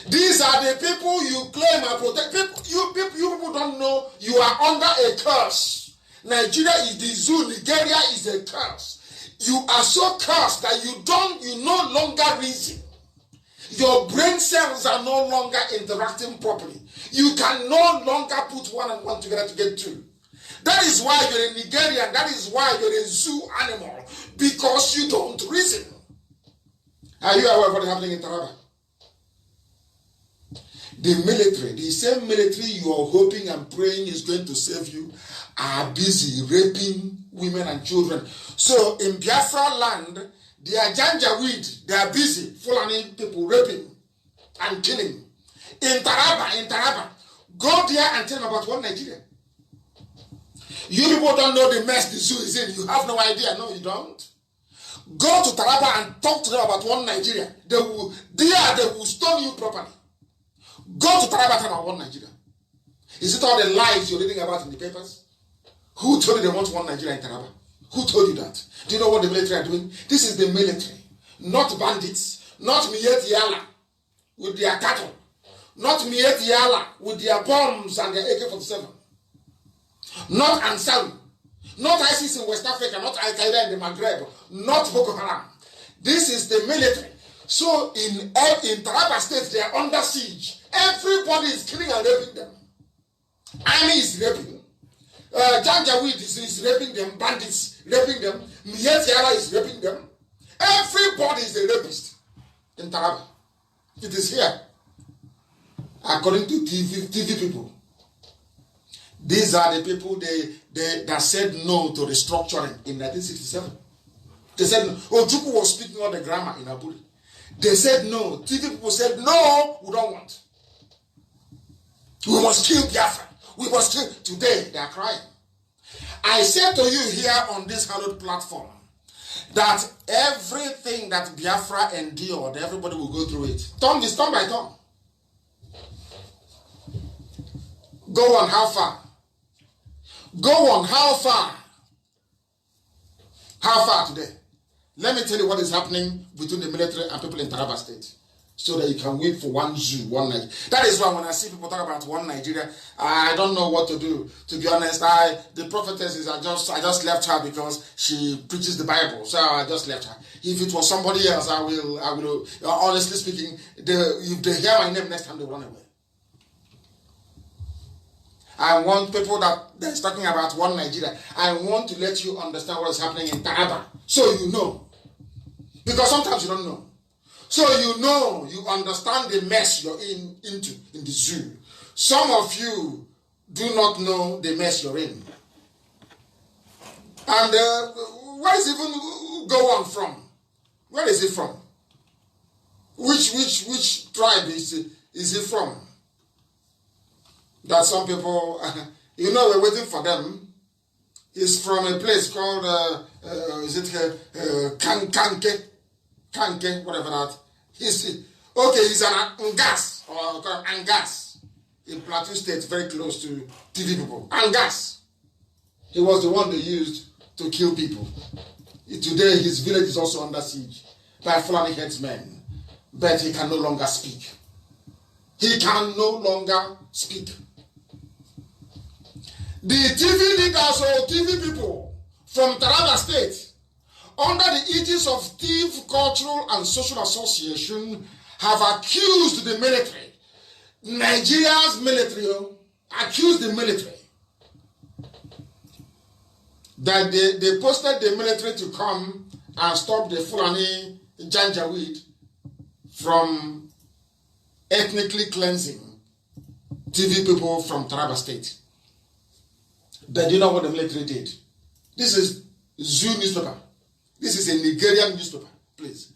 These are the people you claim are protected. You people don't know you are under a curse. Nigeria is the zoo. Nigeria is a curse. You are so cursed that you no longer reason. Your brain cells are no longer interacting properly. You can no longer put one and one together to get two. That is why you're a Nigerian. That is why you're a zoo animal. Because you don't reason. Are you aware of what's happening in Taraba? The military, the same military you are hoping and praying is going to save you, are busy raping women and children. So in Biafra land, they are Janjaweed, they are busy, Fulani people raping and killing. In Taraba, go there and tell them about one Nigeria. You people don't know the mess the zoo is in. You have no idea. No, you don't. Go to Taraba and talk to them about one Nigeria. They will stone you properly. Go to Taraba about one Nigeria. Is it all the lies you're reading about in the papers? Who told you they want one Nigeria in Taraba? Who told you that? Do you know what the military are doing? This is the military. Not bandits. Not Miet Yala with their cattle. Not Miet Yala with their bombs and their AK-47. Not Ansari. Not ISIS in West Africa. Not Al-Qaeda in the Maghreb. Not Boko Haram. This is the military. So in Taraba State, they are under siege. Everybody is killing and raping them. Army is raping. Janjaweed is raping them. Bandits raping them. Miet Yala is raping them. Everybody is a rapist in Taraba. It is here. According to TV people. These are the people that said no to restructuring in 1967. They said no. Ojukwu was speaking all the grammar in Aburi. They said no. TV people said no, we don't want. We must kill Biafra. We must kill. Today, they are crying. I said to you here on this hallowed platform that everything that Biafra endured, everybody will go through it. Turn by turn. Go on, how far? Go on, how far? How far today? Let me tell you what is happening between the military and people in Taraba State. So that you can wait for one zoo, one Nigeria. That is why when I see people talk about one Nigeria, I don't know what to do. To be honest, the prophetess is I just left her because she preaches the Bible. So I just left her. If it was somebody else, I will honestly speaking, if they hear my name next time, they run away. I want people that's talking about one Nigeria. I want to let you understand what is happening in Taraba. So you know. Because sometimes you don't know. So you know, you understand the mess you're into in the zoo. Some of you do not know the mess you're in. And where is it even go on from? Where is it from? Which tribe is it from? that some people, we're waiting for them. He's from a place called, Kanke, whatever that. He's an Angas, or Angas, in Plateau State, very close to TV people. Angas. He was the one they used to kill people. Today, his village is also under siege by Fulani headsmen, but he can no longer speak. He can no longer speak. The TV leaders or TV people from Taraba State, under the aegis of Thief Cultural and Social Association, have accused the military, Nigeria's military, accused the military that they posted the military to come and stop the Fulani Janjaweed from ethnically cleansing TV people from Taraba State. But do you know what the military did? This is Zoo newspaper. This is a Nigerian newspaper, please.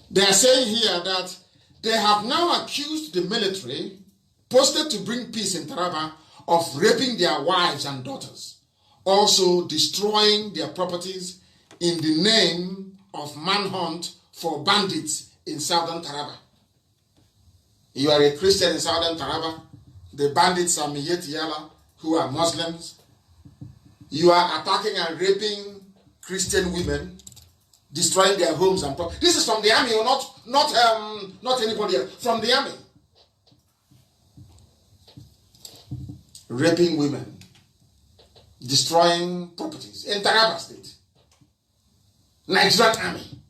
They are saying here that they have now accused the military, posted to bring peace in Taraba, of raping their wives and daughters, also destroying their properties in the name of manhunt for bandits in southern Taraba. You are a Christian in southern Taraba. The bandits are Miyet Yala, who are Muslims. You are attacking and raping Christian women, destroying their homes and property. This is from the army, or not anybody else. From the army. Raping women, destroying properties in Taraba State. Nigerian army.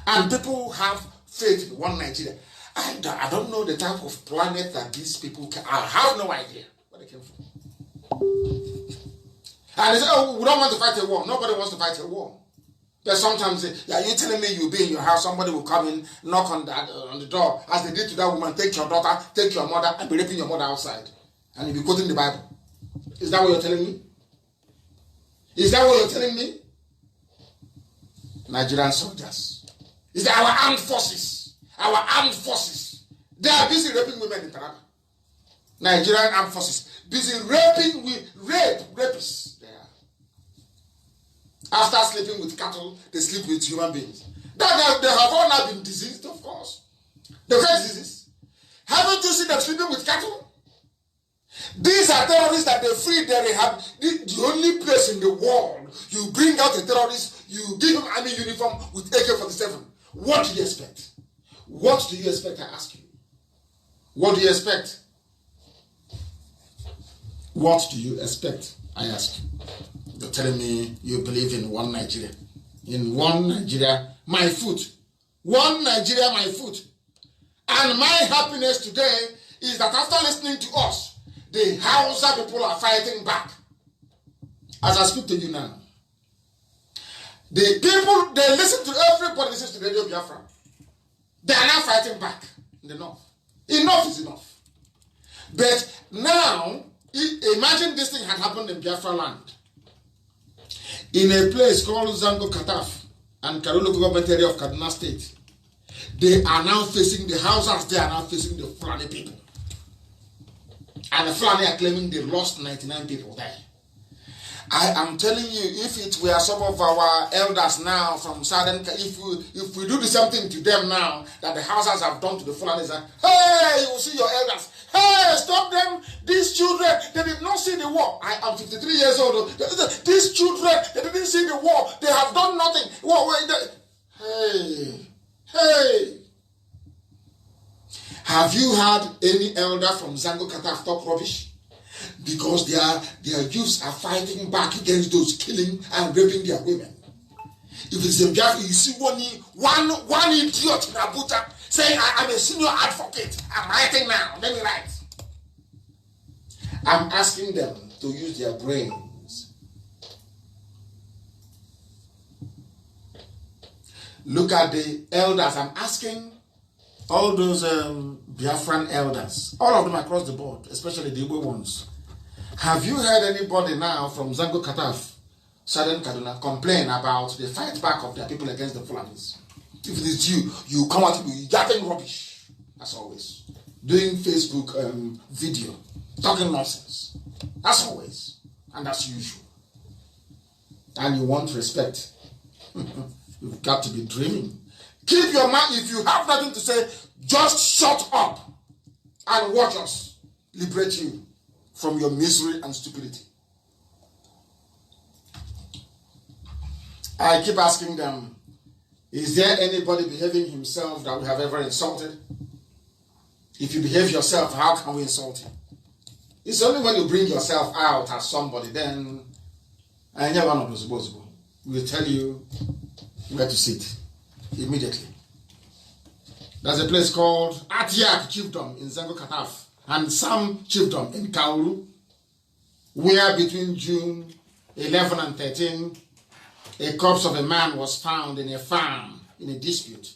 And people have faith in one Nigeria. I don't know the type of planet that these people can. I have no idea where they came from. And they say, oh, we don't want to fight a war. Nobody wants to fight a war. But sometimes, you're telling me you'll be in your house, somebody will come in, knock on the door, as they did to that woman, take your daughter, take your mother, and be raping your mother outside. And you'll be quoting the Bible. Is that what you're telling me? Is that what you're telling me? Nigerian soldiers. Is that our armed forces? Our armed forces. They are busy raping women in Taraba. Nigerian armed forces. Busy raping rapists. They are. After sleeping with cattle, they sleep with human beings. They have all now been diseased, of course. The first disease. Haven't you seen them sleeping with cattle? These are terrorists that they free, they rehab. The only place in the world you bring out a terrorist, you give him army uniform with AK-47. What do you expect? What do you expect, I ask you? What do you expect? What do you expect, I ask you? You're telling me you believe in one Nigeria. In one Nigeria, my foot. One Nigeria, my foot. And my happiness today is that after listening to us, the Hausa people are fighting back. As I speak to you now. The people, they listen to everybody listens to Radio Biafra. They are now fighting back in the north. Enough is enough. But now, imagine this thing had happened in Biafra land. In a place called Zango Kataf and Karolo government area of Kaduna State. They are now facing the Hausas, they are now facing the Fulani people. And the Fulani are claiming they lost 99 people there. I am telling you, if it were some of our elders now from Southern, if we do the same thing to them now that the Hausas have done to the Fulanis, hey, you will see your elders. Hey, stop them. These children, they did not see the war. I am 53 years old. These children, they didn't see the war. They have done nothing. Hey. Have you had any elder from Zango Kataf talk rubbish? Because their youths are fighting back against those killing and raping their women. If it's in Biafra, you see one idiot in Abuja saying, I'm a senior advocate. I'm writing now. Let me write. I'm asking them to use their brains. Look at the elders. I'm asking all those Biafran elders, all of them across the board, especially the Igbo ones. Have you heard anybody now from Zango Kataf, Southern Kaduna, complain about the fight back of their people against the Fulanis? If it is you come out with yapping rubbish, as always. doing Facebook video, talking nonsense. As always, and as usual. And you want respect. You've got to be dreaming. Keep your mouth. If you have nothing to say, just shut up and watch us liberate you from your misery and stupidity. I keep asking them, is there anybody behaving himself that we have ever insulted? If you behave yourself, how can we insult you? It's only when you bring yourself out as somebody, then we'll tell you where to sit immediately. There's a place called Atiak Chiefdom in Zango Kataf and Sam Chiefdom in Kauru, where between June 11 and 13, a corpse of a man was found in a farm in a dispute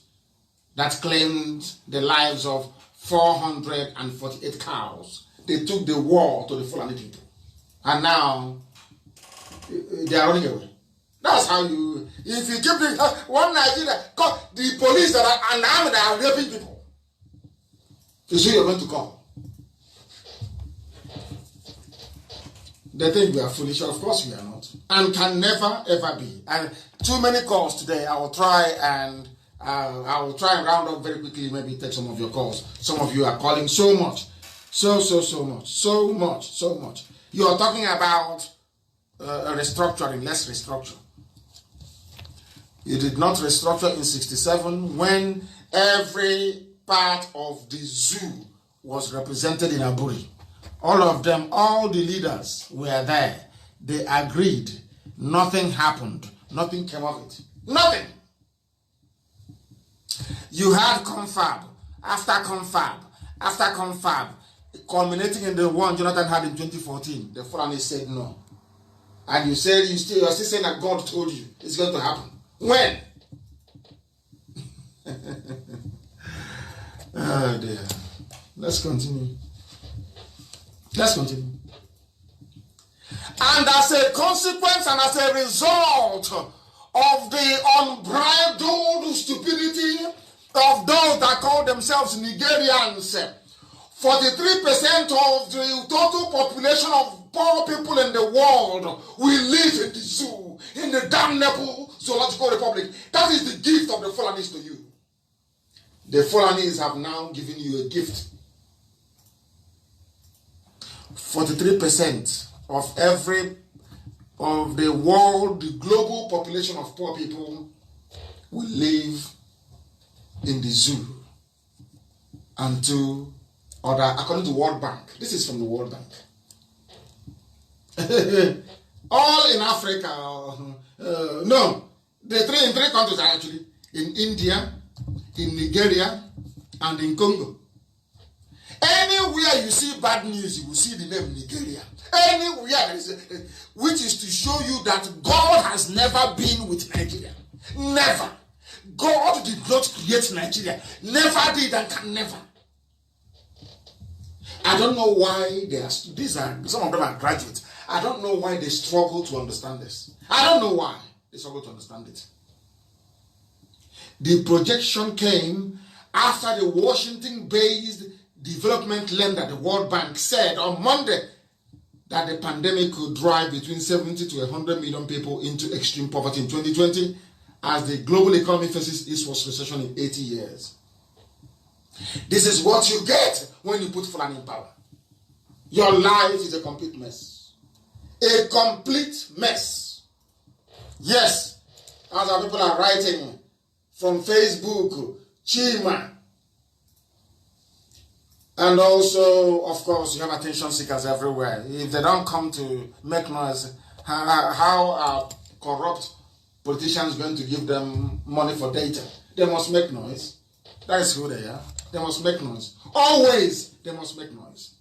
that claimed the lives of 448 cows. They took the war to the Fulani people. And now they are running away. That's how you, if you keep doing one Nigeria, the police that are unarmed are raping people. Is who you're going to call. They think we are foolish. Of course we are not. And can never ever be. And too many calls today. I will try and round up very quickly, maybe take some of your calls. Some of you are calling so much. So much. You are talking about restructuring. Let's restructure. You did not restructure in 67 when every part of the zoo was represented in Aburi. All of them, all the leaders were there. They agreed. Nothing happened. Nothing came of it. Nothing. You had confab after confab after confab, culminating in the one Jonathan had in 2014. The Fulani said no. And you said you're still saying that God told you it's going to happen. When? Oh dear. Let's continue. And as a consequence and as a result of the unbridled stupidity of those that call themselves Nigerians, 43% of the total population of poor people in the world will live in the zoo, in the damnable zoological republic. That is the gift of the Fulanis to you. The Fulanis have now given you a gift. 43% of the world, the global population of poor people will live in the zoo until, according to World Bank, this is from the World Bank, all in Africa, no, in three countries actually, in India, in Nigeria, and in Congo. Anywhere you see bad news, you will see the name Nigeria. Anywhere there is which is to show you that God has never been with Nigeria. Never. God did not create Nigeria. Never did and can never. I don't know why some of them are graduates. I don't know why they struggle to understand this. I don't know why they struggle to understand it. The projection came after the Washington-based development lender, the World Bank, said on Monday that the pandemic could drive between 70 to 100 million people into extreme poverty in 2020 as the global economy faces its worst recession in 80 years. This is what you get when you put Fulani in power. Your life is a complete mess. A complete mess. Yes, as our people are writing from Facebook, Chima, and also, of course, you have attention seekers everywhere. If they don't come to make noise, how are corrupt politicians going to give them money for data? They must make noise. That is who they are. They must make noise. Always, they must make noise.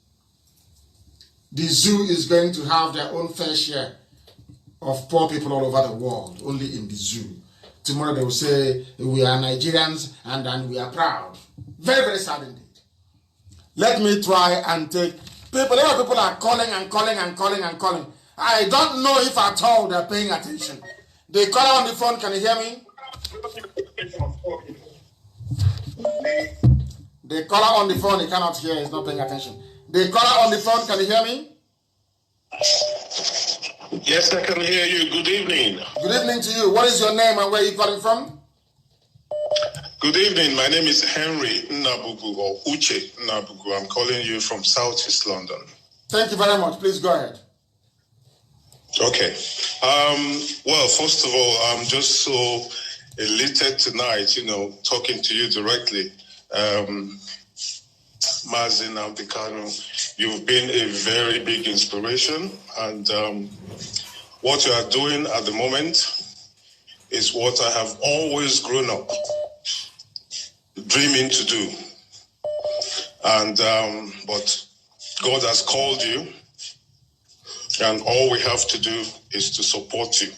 The zoo is going to have their own fair share of poor people all over the world, only in the zoo. Tomorrow they will say, we are Nigerians and we are proud. Very, very sad indeed. Let me try and take people. A lot of people are calling and calling and calling and calling. I don't know if at all they're paying attention. The caller on the phone, can you hear me? The caller on the phone, he cannot hear, he's not paying attention. The caller on the phone, can you hear me? Yes, I can hear you. Good evening. Good evening to you. What is your name and where are you calling from? Good evening. My name is Henry Nabugu, or Uche Nabugu. I'm calling you from Southeast London. Thank you very much. Please go ahead. Okay. Well, first of all, I'm just so elated tonight, talking to you directly. Mazin Abdikano, you've been a very big inspiration, and what you are doing at the moment is what I have always grown up dreaming to do. And but God has called you, and all we have to do is to support you.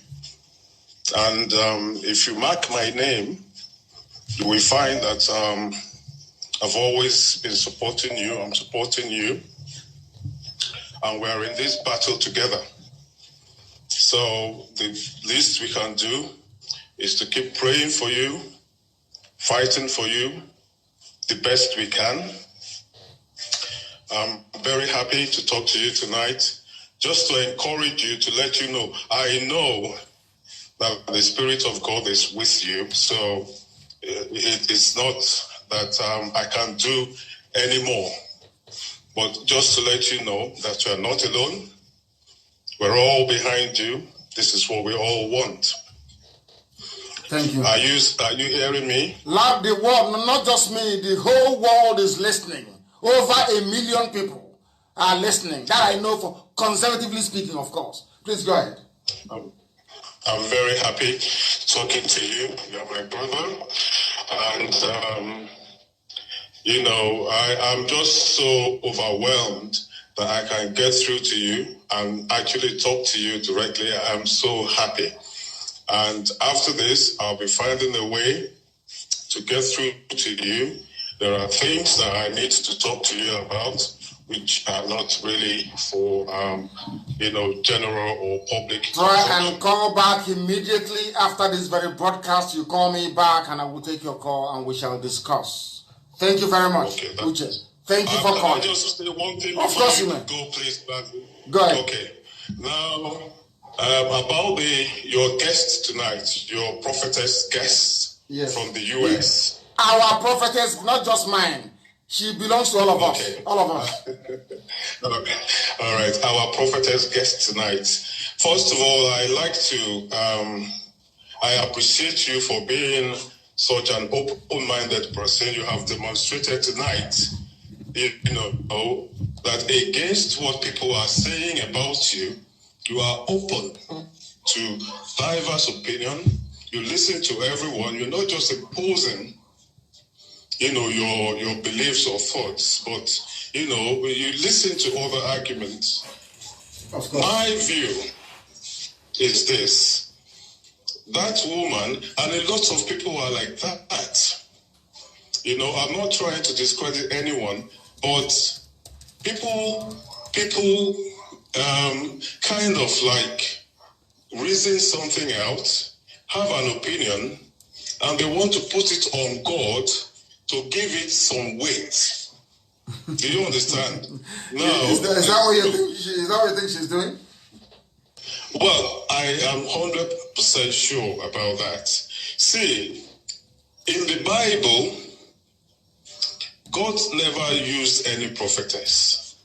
And if you mark my name, you will find that I've always been supporting you. I'm supporting you, and we're in this battle together. So the least we can do is to keep praying for you, fighting for you the best we can. I'm very happy to talk to you tonight, just to encourage you, to let you know, I know that the Spirit of God is with you, so it is not that I can't do anymore, but just to let you know that you are not alone. We're all behind you. This is what we all want. Thank you. Are you hearing me? Loud the world, not just me, the whole world is listening. Over 1 million people are listening. That I know, for conservatively speaking, of course. Please go ahead. I'm very happy talking to you. You're my brother. And, I'm just so overwhelmed that I can get through to you and actually talk to you directly. I'm so happy. And after this, I'll be finding a way to get through to you. There are things that I need to talk to you about, which are not really for, general or public. Try and call back immediately after this very broadcast. You call me back and I will take your call and we shall discuss. Thank you very much, okay, Uche. Thank you for calling. I just say one thing of course you may. Go, please. Go ahead. Okay. Now, about your guest tonight, your prophetess guest from the U.S. Our prophetess, not just mine. She belongs to all of us. All of us. Okay. All right. Our prophetess guest tonight. First of all, I appreciate you for being such an open-minded person. You have demonstrated tonight, that against what people are saying about you, you are open to diverse opinion. You listen to everyone. You're not just imposing, your beliefs or thoughts, but, you listen to other arguments. Of course. My view is this. That woman, and a lot of people are like that. I'm not trying to discredit anyone, but people kind of like reason something out, have an opinion, and they want to put it on God to give it some weight. Do you understand? Now, is that what you think she's doing? Well, I am 100% sure about that. See, in the Bible, God never used any prophetess.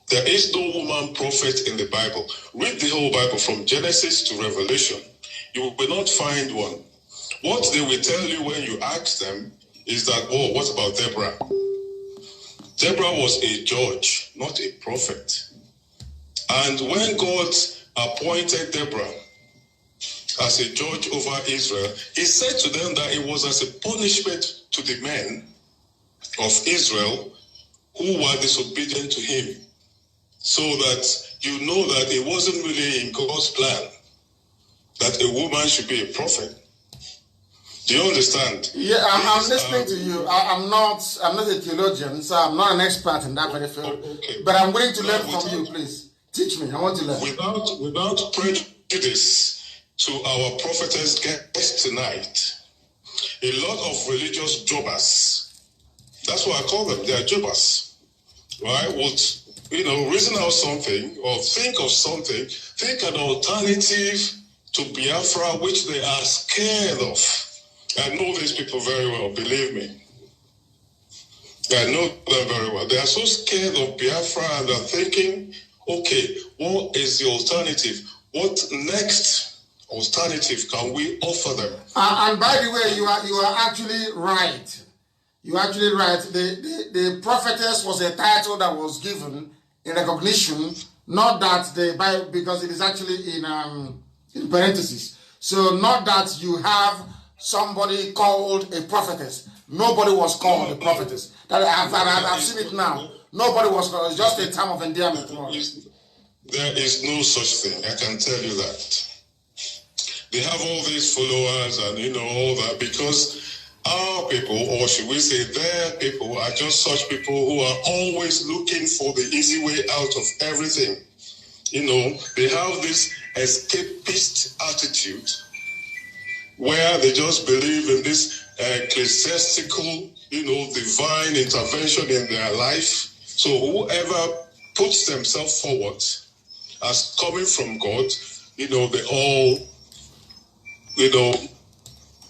There is no woman prophet in the Bible. Read the whole Bible from Genesis to Revelation. You will not find one. What they will tell you when you ask them is that, what about Deborah? Deborah was a judge, not a prophet. And when God appointed Deborah as a judge over Israel, he said to them that it was as a punishment to the men of Israel who were disobedient to him, so that you know that it wasn't really in God's plan that a woman should be a prophet. Do you understand? Yeah, I'm listening to you. I'm not a theologian, so I'm not an expert in that very field. Okay. But I'm willing to learn from you, please. Teach me. I want to learn. Without prejudice to our prophetess guest tonight, a lot of religious jobbers, That's what I call them. They are jobbers, right? Would, reason out something or think of something, think an alternative to Biafra, which they are scared of. I know these people very well, believe me. I know them very well. They are so scared of Biafra and they're thinking, okay, what is the alternative? What next alternative can we offer them? And by the way, you are actually right. You're actually right. The prophetess was a title that was given in recognition, not that the Bible, because it is actually in parentheses. So not that you have somebody called a prophetess. Nobody was called a prophetess. That I've seen it now. Nobody was called. It's just a term of endearment. There is no such thing. I can tell you that. They have all these followers and all that because our people, or should we say their people, are just such people who are always looking for the easy way out of everything. They have this escapist attitude where they just believe in this ecclesiastical, divine intervention in their life. So whoever puts themselves forward as coming from God, they all,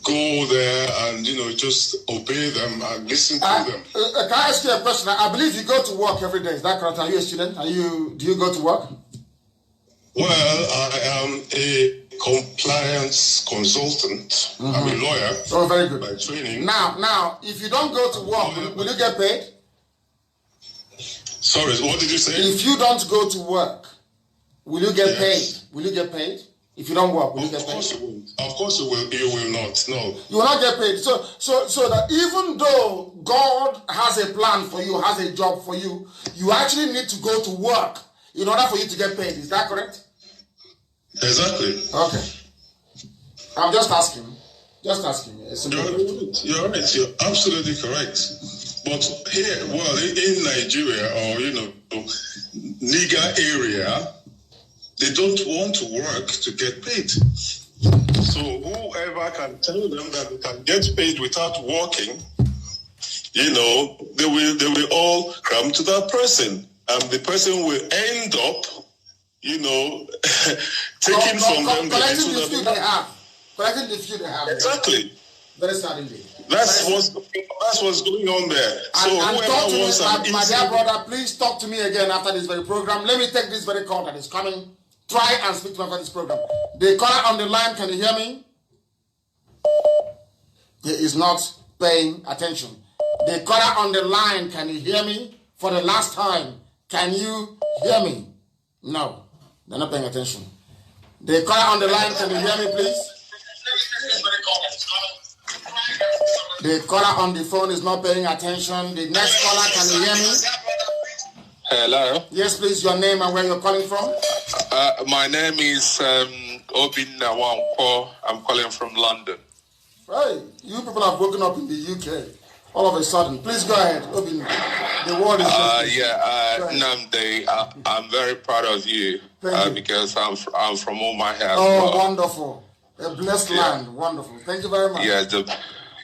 go there and, just obey them and listen to them. Can I ask you a question? I believe you go to work every day. Is that correct? Are you a student? Do you go to work? Well, I am a compliance consultant. I'm a lawyer. Oh, very good. By training. Now, if you don't go to work, will you get paid? Sorry, what did you say? If you don't go to work, will you get paid? Will you get paid? If you don't work, will you get paid? Of course you will. Of course you will. You will not. No. You will not get paid. So that even though God has a plan for you, has a job for you, you actually need to go to work in order for you to get paid. Is that correct? Exactly. Okay. I'm just asking. You're right. You're absolutely correct. But here, in Nigeria or Niger area, they don't want to work to get paid. So whoever can tell them that they can get paid without working, they will all come to that person, and the person will end up, taking from them the little that they have. Collecting the few they have. Exactly. Very sad indeed. That's what's going on there. So and talk to me, my dear brother, please talk to me again after this very program. Let me take this very call that is coming. Try and speak to me after this program. The caller on the line, can you hear me? He is not paying attention. The caller on the line, can you hear me? For the last time, can you hear me? No, they're not paying attention. The caller on the line, can you hear me, please? The caller on the phone is not paying attention. The next caller, can you hear me? Hello. Yes, please, your name and where you're calling from? My name is Obin Nawankwo. I'm calling from London. Hey, you people have woken up in the UK all of a sudden. Please go ahead, Obin. The word is Namde, I'm very proud of you, because I'm from Umuahia. Oh, wonderful. A blessed land. Wonderful. Thank you very much.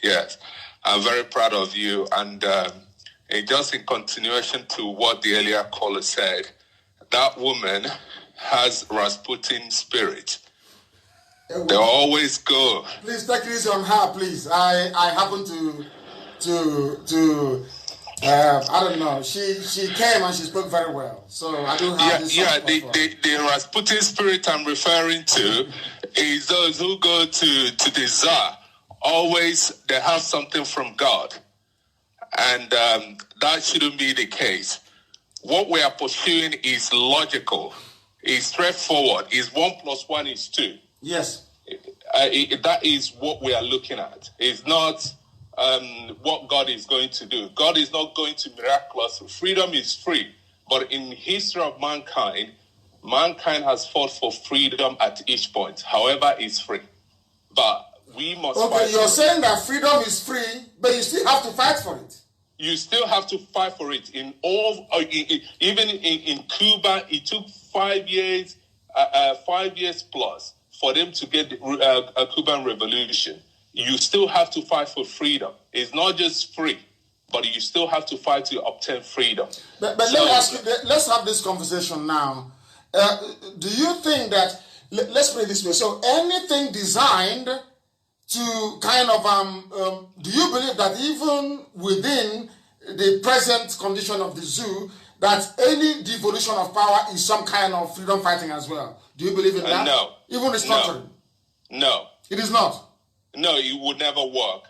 Yes. I'm very proud of you. And just in continuation to what the earlier caller said, that woman has Rasputin spirit. They always go. Please take it easy on her, please. I happen to I don't know. She came and she spoke very well. So I do have this. Yeah, the Rasputin spirit I'm referring to is those who go to the Tsar. Always they have something from God. And that shouldn't be the case. What we are pursuing is logical, is straightforward, is 1 + 1 is 2. Yes. That is what we are looking at. It's not what God is going to do. God is not going to miraculously. Freedom is free. But in the history of mankind has fought for freedom at each point. However, it's free. But we must fight. Okay, you're saying that freedom is free, but you still have to fight for it. You still have to fight for it. Even in Cuba, it took 5 years, 5 years plus for them to get a Cuban revolution. You still have to fight for freedom. It's not just free, but you still have to fight to obtain freedom. But let me ask you, let's have this conversation now. Do you think that, let's put it this way, so anything designed to kind of, do you believe that even within the present condition of the zoo, that any devolution of power is some kind of freedom fighting as well? Do you believe in that? No. Even restructuring? No. It is not? No, it would never work.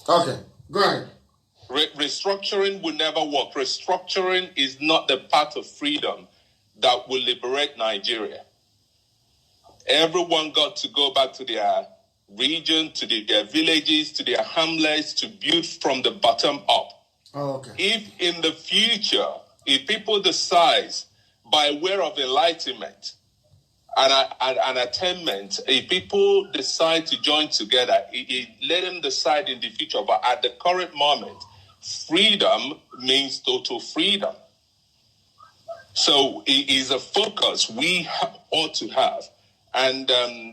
Okay, go ahead. Restructuring will never work. Restructuring is not the path of freedom that will liberate Nigeria. Everyone got to go back to their region, to their villages, to their hamlets, to build from the bottom up. Oh, okay. If in the future, if people decide by way of enlightenment and attainment, if people decide to join together, let them decide in the future. But at the current moment, freedom means total freedom. So it is a focus we ought to have. And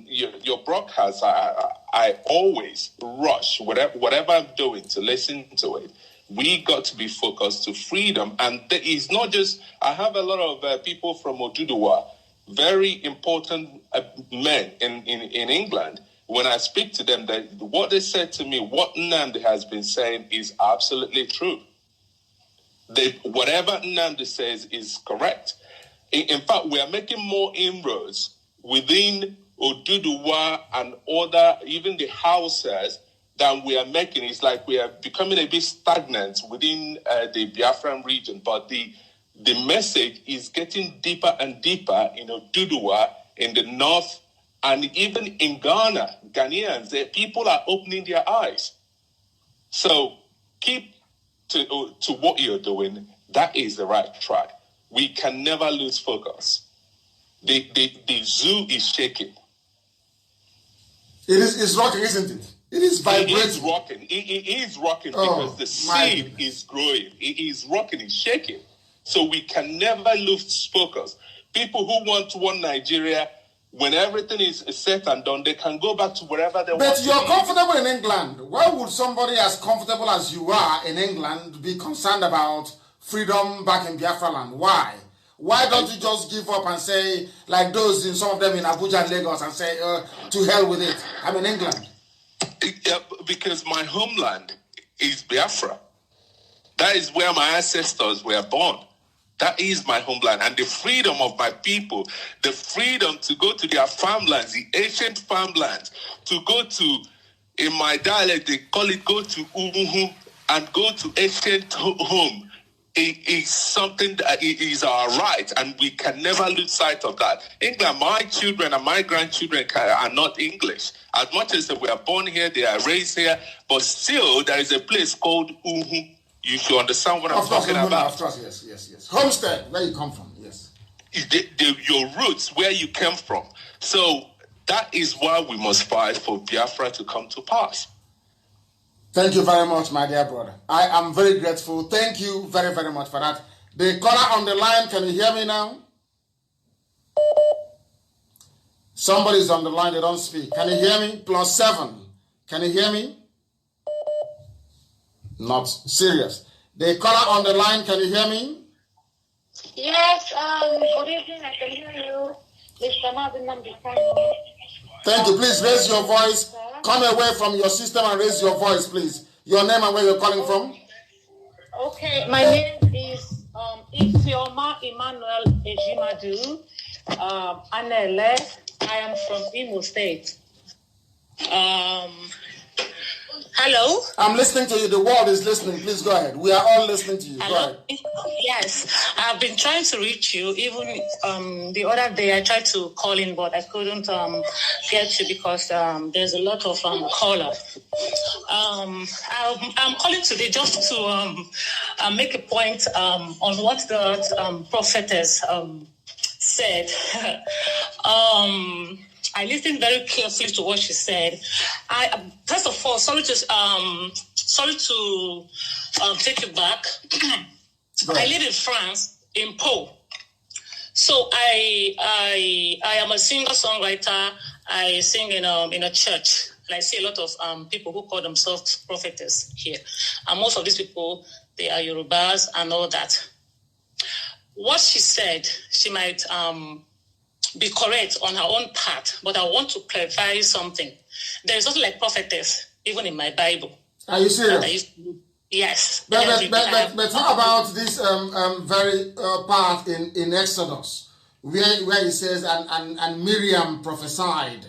your broadcast, I always rush, whatever I'm doing, to listen to it. We got to be focused to freedom. And it's not just, I have a lot of people from Oduduwa, very important men in England. When I speak to them, what they said to me, what Nnamdi has been saying is absolutely true. Whatever Nnamdi says is correct. In fact, we are making more inroads within Oduduwa and other, even the houses, than we are making. It's like we are becoming a bit stagnant within the Biafran region, but the message is getting deeper and deeper in Oduduwa, in the north, and even in Ghana, Ghanaians, people are opening their eyes. So keep to what you're doing. That is the right track. We can never lose focus. The zoo is shaking. It's rocking, isn't it? It is vibrating. It is rocking. It is rocking because the seed is growing. It is rocking. It's shaking. So we can never lose focus. People who want one Nigeria, when everything is set and done, they can go back to wherever they want. But you're comfortable in England. Why would somebody as comfortable as you are in England be concerned about freedom back in Biafra land? Why? Why don't you just give up and say, like those in some of them in Abuja and Lagos, and say, to hell with it, I'm in England? Yeah, because my homeland is Biafra. That is where my ancestors were born. That is my homeland. And the freedom of my people, the freedom to go to their farmlands, the ancient farmlands, to go to, in my dialect, they call it go to Umuhu and go to ancient home. It is something that it is our right, and we can never lose sight of that. England, my children and my grandchildren are not English. As much as they were born here, they are raised here, but still there is a place called Uhu. You should understand what I'm talking about. Of course, yes. Homestead, where you come from, yes. Your roots, where you came from. So that is why we must fight for Biafra to come to pass. Thank you very much, my dear brother. I am very grateful. Thank you very, very much for that. The caller on the line, can you hear me now? Somebody's on the line, they don't speak. Can you hear me? +7. Can you hear me? Not serious. The caller on the line, can you hear me? Yes, good evening, I can hear you. Thank you. Please raise your voice. Come away from your system and raise your voice, please. Your name and where you're calling from? Okay, my name is Isioma Emmanuel Ejimadu Anele. I am from Imo State. Hello? I'm listening to you. The world is listening. Please go ahead. We are all listening to you. Hello? Go ahead. Yes. I've been trying to reach you. Even the other day I tried to call in, but I couldn't get you because there's a lot of callers. I'm calling today just to make a point on what the prophetess said. I listened very carefully to what she said. First of all, sorry to take you back. I live in France, in Pau. So I am a singer-songwriter. I sing in a church. And I see a lot of people who call themselves prophetess here. And most of these people, they are Yorubas and all that. What she said, she might be correct on her own part, but I want to clarify something. There is nothing like prophetess, even in my Bible. Are you serious? Yes. But how about this very part in Exodus, where it says, and Miriam prophesied,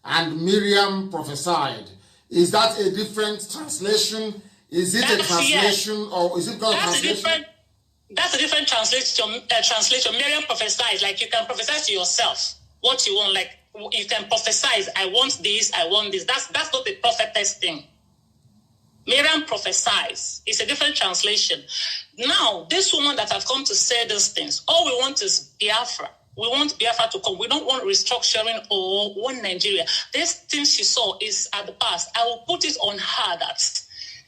and Miriam prophesied. Is that a different translation? Is it a translation, or is it called translation? That's a different translation. Miriam prophesies, like you can prophesy to yourself what you want. Like you can prophesize, I want this, I want this. That's not a prophetess thing. Miriam prophesies. It's a different translation. Now, this woman that have come to say these things, all we want is Biafra. We want Biafra to come. We don't want restructuring or one Nigeria. This thing she saw is at the past. I will put it on her that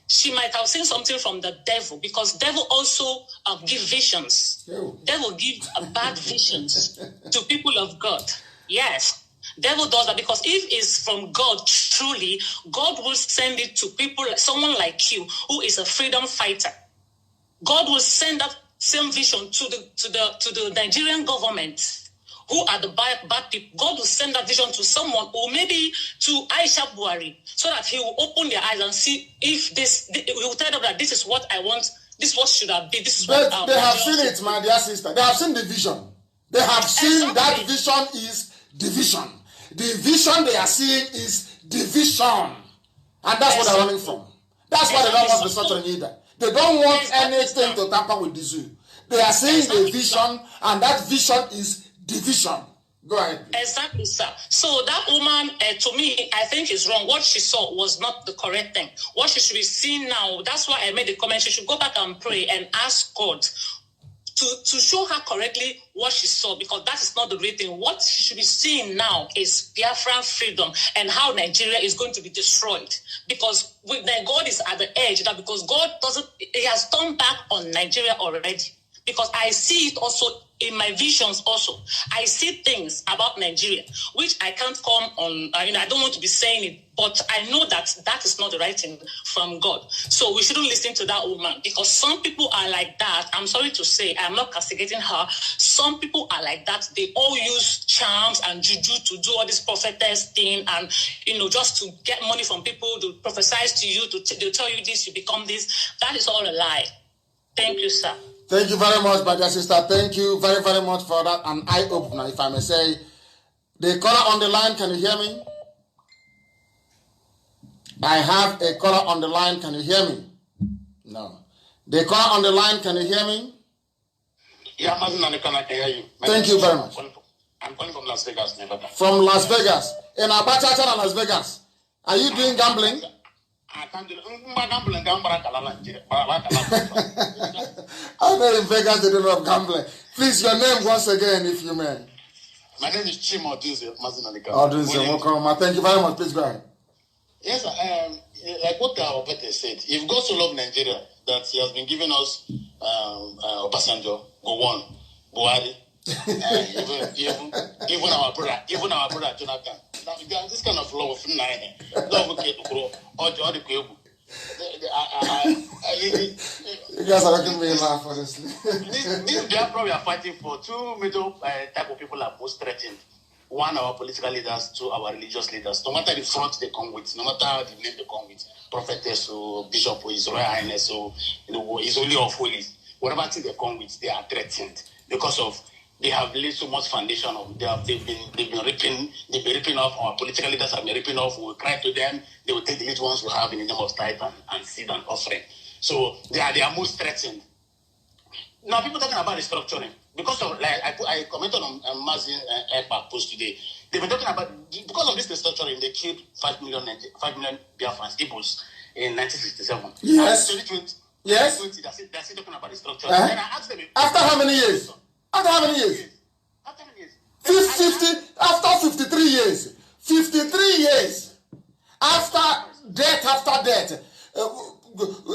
she might have seen something from the devil, because devil also give visions. Ew. Devil give bad visions to people of God. Yes. Devil does that, because if it's from God truly, God will send it to people, someone like you who is a freedom fighter. God will send that same vision to the Nigerian government, who are the bad people. God will send that vision to someone, or maybe to Aisha Buhari, so that he will open their eyes and see if he will tell them that this is what I want, this is what should have been, this is what But they have seen it, my dear sister. They have seen the vision. They have seen that vision is division. The vision they are seeing is division. And that's what they're running from. That's why they don't want restructuring either. They don't want anything to tamper with the zoo. They are seeing a vision, and that vision is division. Go ahead. Exactly, sir. So that woman, to me, I think is wrong. What she saw was not the correct thing. What she should be seeing now, that's why I made the comment, she should go back and pray and ask God to show her correctly what she saw, because that is not the real thing. What she should be seeing now is Biafran freedom and how Nigeria is going to be destroyed. Because God is at the edge, that because God he has turned back on Nigeria already. Because I see it also in my visions also. I see things about Nigeria, which I can't come on, I don't want to be saying it, but I know that that is not the right thing from God. So we shouldn't listen to that woman, because some people are like that. I'm sorry to say, I'm not castigating her. Some people are like that. They all use charms and juju to do all this prophetess thing, and, just to get money from people, to prophesy to you, they'll tell you this, you become this. That is all a lie. Thank you, sir. Thank you very much, my dear sister. Thank you very, very much for that. An eye-opener, if I may say. The caller on the line, can you hear me? I have a caller on the line. Can you hear me? No. The caller on the line, can you hear me? Yeah, I can hear you. Thank you very much. I'm calling from Las Vegas, Nevada. From Las Vegas. In Abacha, Las Vegas. Are you doing gambling? I can't do I know in Vegas they don't have gambling. Please, your name once again, if you may. My name is Chimo Odunze Mazinalika. Odunze, welcome. Thank you very much. Please go ahead. Yes, like what our Obete said, if God so loved Nigeria that he has been giving us Obasanjo, Gowon, Buhari, even our brother Jonathan. Now, this kind of love from Nine, love you guys are making me laugh, honestly. This Biafra we are fighting for, two major type of people are most threatened. One, our political leaders, two, our religious leaders. No matter the front they come with, no matter the name they come with, prophetess or bishop or his royal highness or his holy of holies, whatever thing they come with, they are threatened because of they have laid so much foundation of they've been ripping off our political leaders have been ripping off. We'll cry to them, they will take the little ones we have in the name of tithe and seed and offering. So they are most threatened. Now people talking about restructuring. Because of I commented on Mazin Ekpa post today. They've been talking about because of this restructuring, they killed 5 million Biafrans, Igbos in 1967. Yes. 2020, yes. 2020, they're still talking about restructuring. And I asked them after how many years? After how many years? After how many years? After 53 years. 53 years. After death.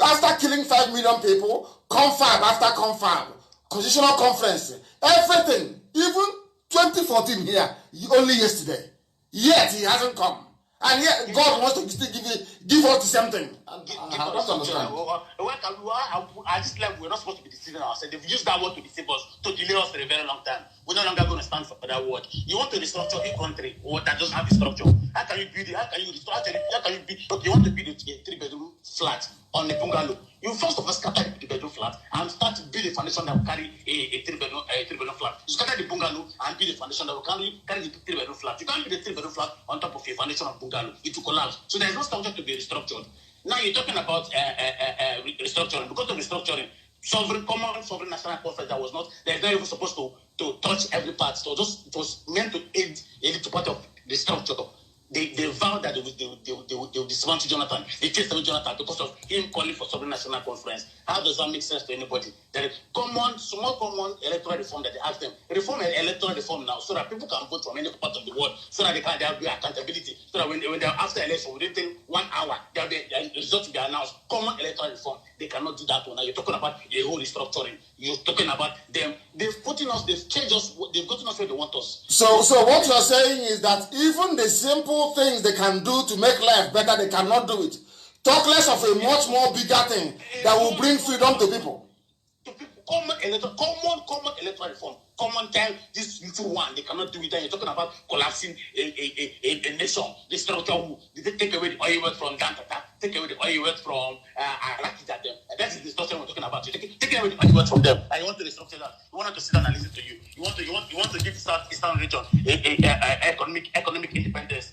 After killing 5 million people, confab after confab, constitutional conference, everything, even 2014 here, only yesterday. Yet he hasn't come. And yet God wants to still give us the same thing. I don't understand. At this level, we're not supposed to be deceiving ourselves. They've used that word to deceive us, to delay us for a very long time. We're no longer going to stand for that word. You want to restructure a country that doesn't have a structure. How can you build it? How can you restore? How can you build? Okay, you want to build a 3-bedroom flat on a bungalow. You first of all scatter the 3-bedroom flat and start to build a foundation that will carry a 3-bedroom flat. You scatter the bungalow and build a foundation that will carry the 3-bedroom flat. You can't build a 3-bedroom flat on top of a foundation of bungalow. It will collapse. So there's no structure to be restructured. Now you're talking about restructuring. Because of restructuring, common sovereign national conference that was not, they're not even supposed to touch every part. So it was meant to aid a little part of the structure. They vowed that they would dismantle Jonathan. They chased away Jonathan because of him calling for sovereign national conference. How does that make sense to anybody? There is small common electoral reform that they asked them. Reform electoral reform now so that people can vote from any part of the world, so that there will be accountability. So that when they're after election, within 1 hour, there will be a result to be announced. Common electoral reform. They cannot do that one. Now you're talking about a whole restructuring. You're talking about them. They've changed us, they've gotten us where they want us. So what you're saying is that even the simple things they can do to make life better, they cannot do it. Talk less of a much more bigger thing that will bring freedom to people. Common electoral reform. Common time, this little one, they cannot do it. And you're talking about collapsing a nation. The structure, they take away the oil wealth from Dantata, take away the oil wealth from Arakita. That is the structure we're talking about. You're taking away the oil wealth from them. And you want to restructure that. You want them to sit down and listen to you. You want to give Southeastern region economic independence.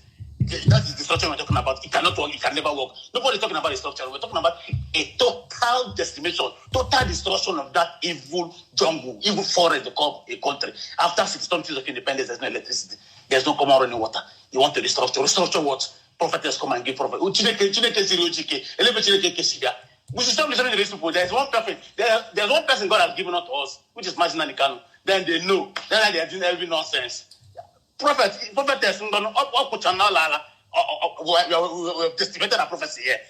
That is the structure we're talking about. It cannot work. It can never work. Nobody's talking about a structure. We're talking about a total decimation, total destruction of that evil jungle, evil forest they call a country. After 60 years of independence, there's no electricity. There's no common running water. You want to restructure. Restructure what? Prophetess come and give prophet. We should stop listening to these people. There's one person God has given out to us, which is Martin and Nikano. Then they know. Then they are doing every nonsense. Prophetess, we have estimated a prophecy here.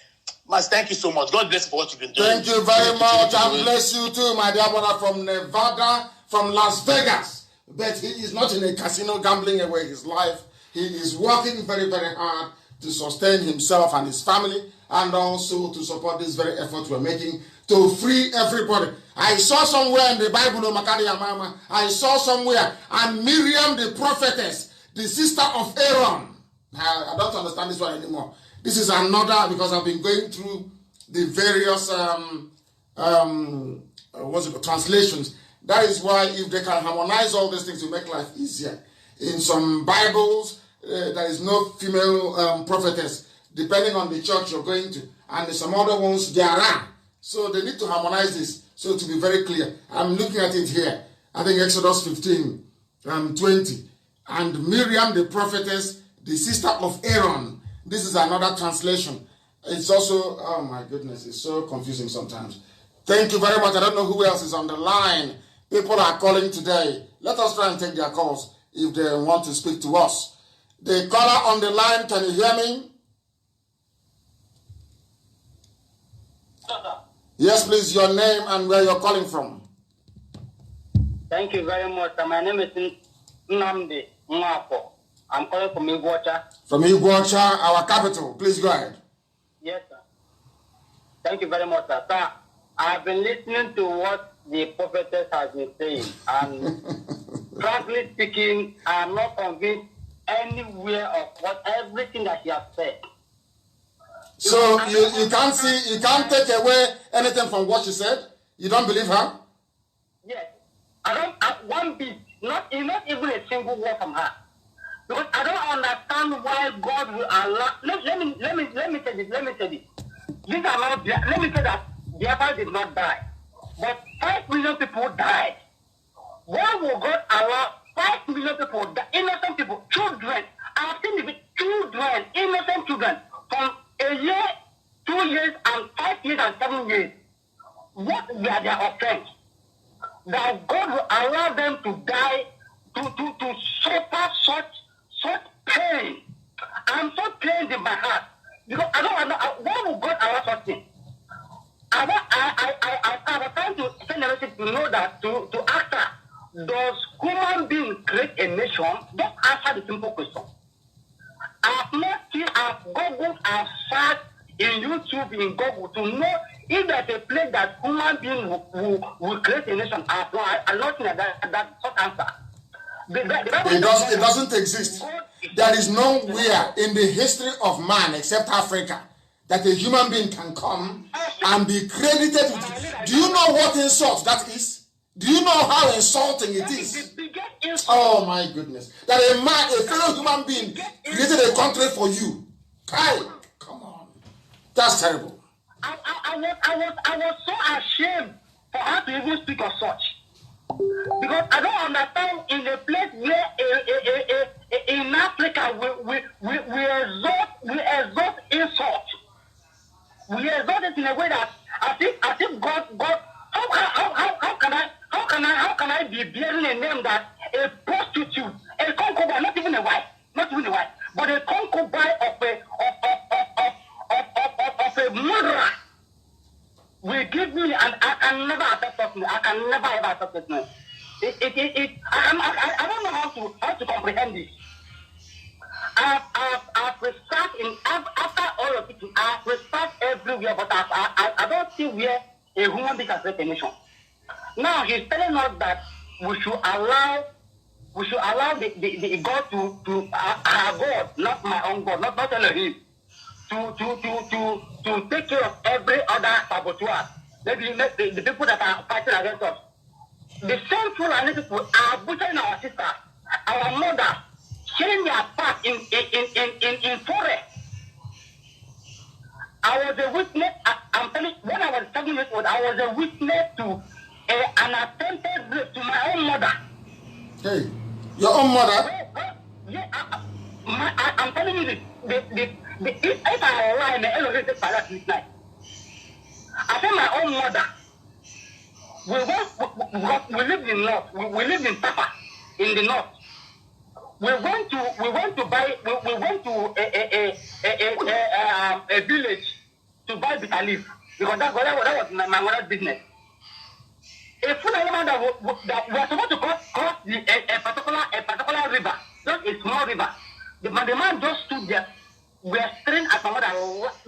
Mas, thank you so much. God bless you for what you've been doing. Thank you very much. And bless you too, my dear brother from Nevada, from Las Vegas. But he is not in a casino gambling away his life. He is working very, very hard to sustain himself and his family, and also to support this very effort we're making to free everybody. I saw somewhere in the Bible, I saw somewhere, and Miriam the prophetess, the sister of Aaron. I don't understand this one anymore. This is another, because I've been going through the various translations. That is why if they can harmonize all these things to make life easier. In some Bibles, there is no female prophetess, depending on the church you're going to. And in some other ones, there are. So they need to harmonize this, so to be very clear. I'm looking at it here. I think Exodus 15, 20. And Miriam the prophetess, the sister of Aaron. This is another translation. It's also, oh my goodness, it's so confusing sometimes. Thank you very much. I don't know who else is on the line. People are calling today. Let us try and take their calls if they want to speak to us. The caller on the line, can you hear me? Yes, please, your name and where you're calling from. Thank you very much. My name is Nnamdi Mwapo. I'm calling from Iguacha. From Iguacha, our capital. Please go ahead. Yes, sir. Thank you very much, sir. Sir, I've been listening to what the prophetess has been saying, and frankly speaking, I'm not convinced anywhere of everything that she has said. So you can't take away anything from what she said? You don't believe her? Yes. I don't, one bit, not even a single word from her. Because I don't understand why God will allow, let me say this. These are not, let me say that Biafra did not die. But 5 million people died. Why will God allow 5 million people die? Innocent people, children. I have seen the children, innocent children, from a year, 2 years, and 5 years, and 7 years. What were their offense? That God will allow them to die, to suffer such pain. I'm so pained in my heart. Because I don't know, why would God allow such things? I was trying to send a message to know that, to ask her, does human being create a nation? Just answer the simple question. I I've Googled and searched in YouTube, in Google, to know if there's a place that human beings will create a nation. I'm not saying that short answer. It doesn't exist. There is nowhere in the history of man except Africa that a human being can come and be credited with. Do you know what insult that is? Do you know how insulting it is? Oh my goodness. That a man, a fellow human being, created a country for you. Kai, come on. That's terrible. I was so ashamed for her to even speak of such. Because I don't understand in a place where in Africa we exalt insult. We exalt it in a way that as if God how can I be bearing a name that a prostitute, a concubine, not even a wife, but a concubine of a murderer will give me, and I can never accept it. I can never ever accept it. I don't know how to comprehend this. I've researched after all of it. I've researched everywhere, but I don't see where a human being can create a nation. Now he's telling us that we should allow the God to our God, not my own God, not Elohim, to take care of every other saboteur. Maybe the people that are fighting against us. The same Fulani people are butchering our sisters, our mothers, killing their part in forest. I was a witness. I'm telling you, when I was 7 years old, I was a witness to an attempted rape to my own mother. Hey, your own mother? Yeah, I'm telling you this. If I lie in the elevated palace this night, I say my own mother. We lived in north. We lived in Tapa, in the north. We went to a village to buy bitter leaf because that was my mother's business. A food animal that was supposed to cross a particular river, just a small river. But the man just stood there. We are staring at my mother,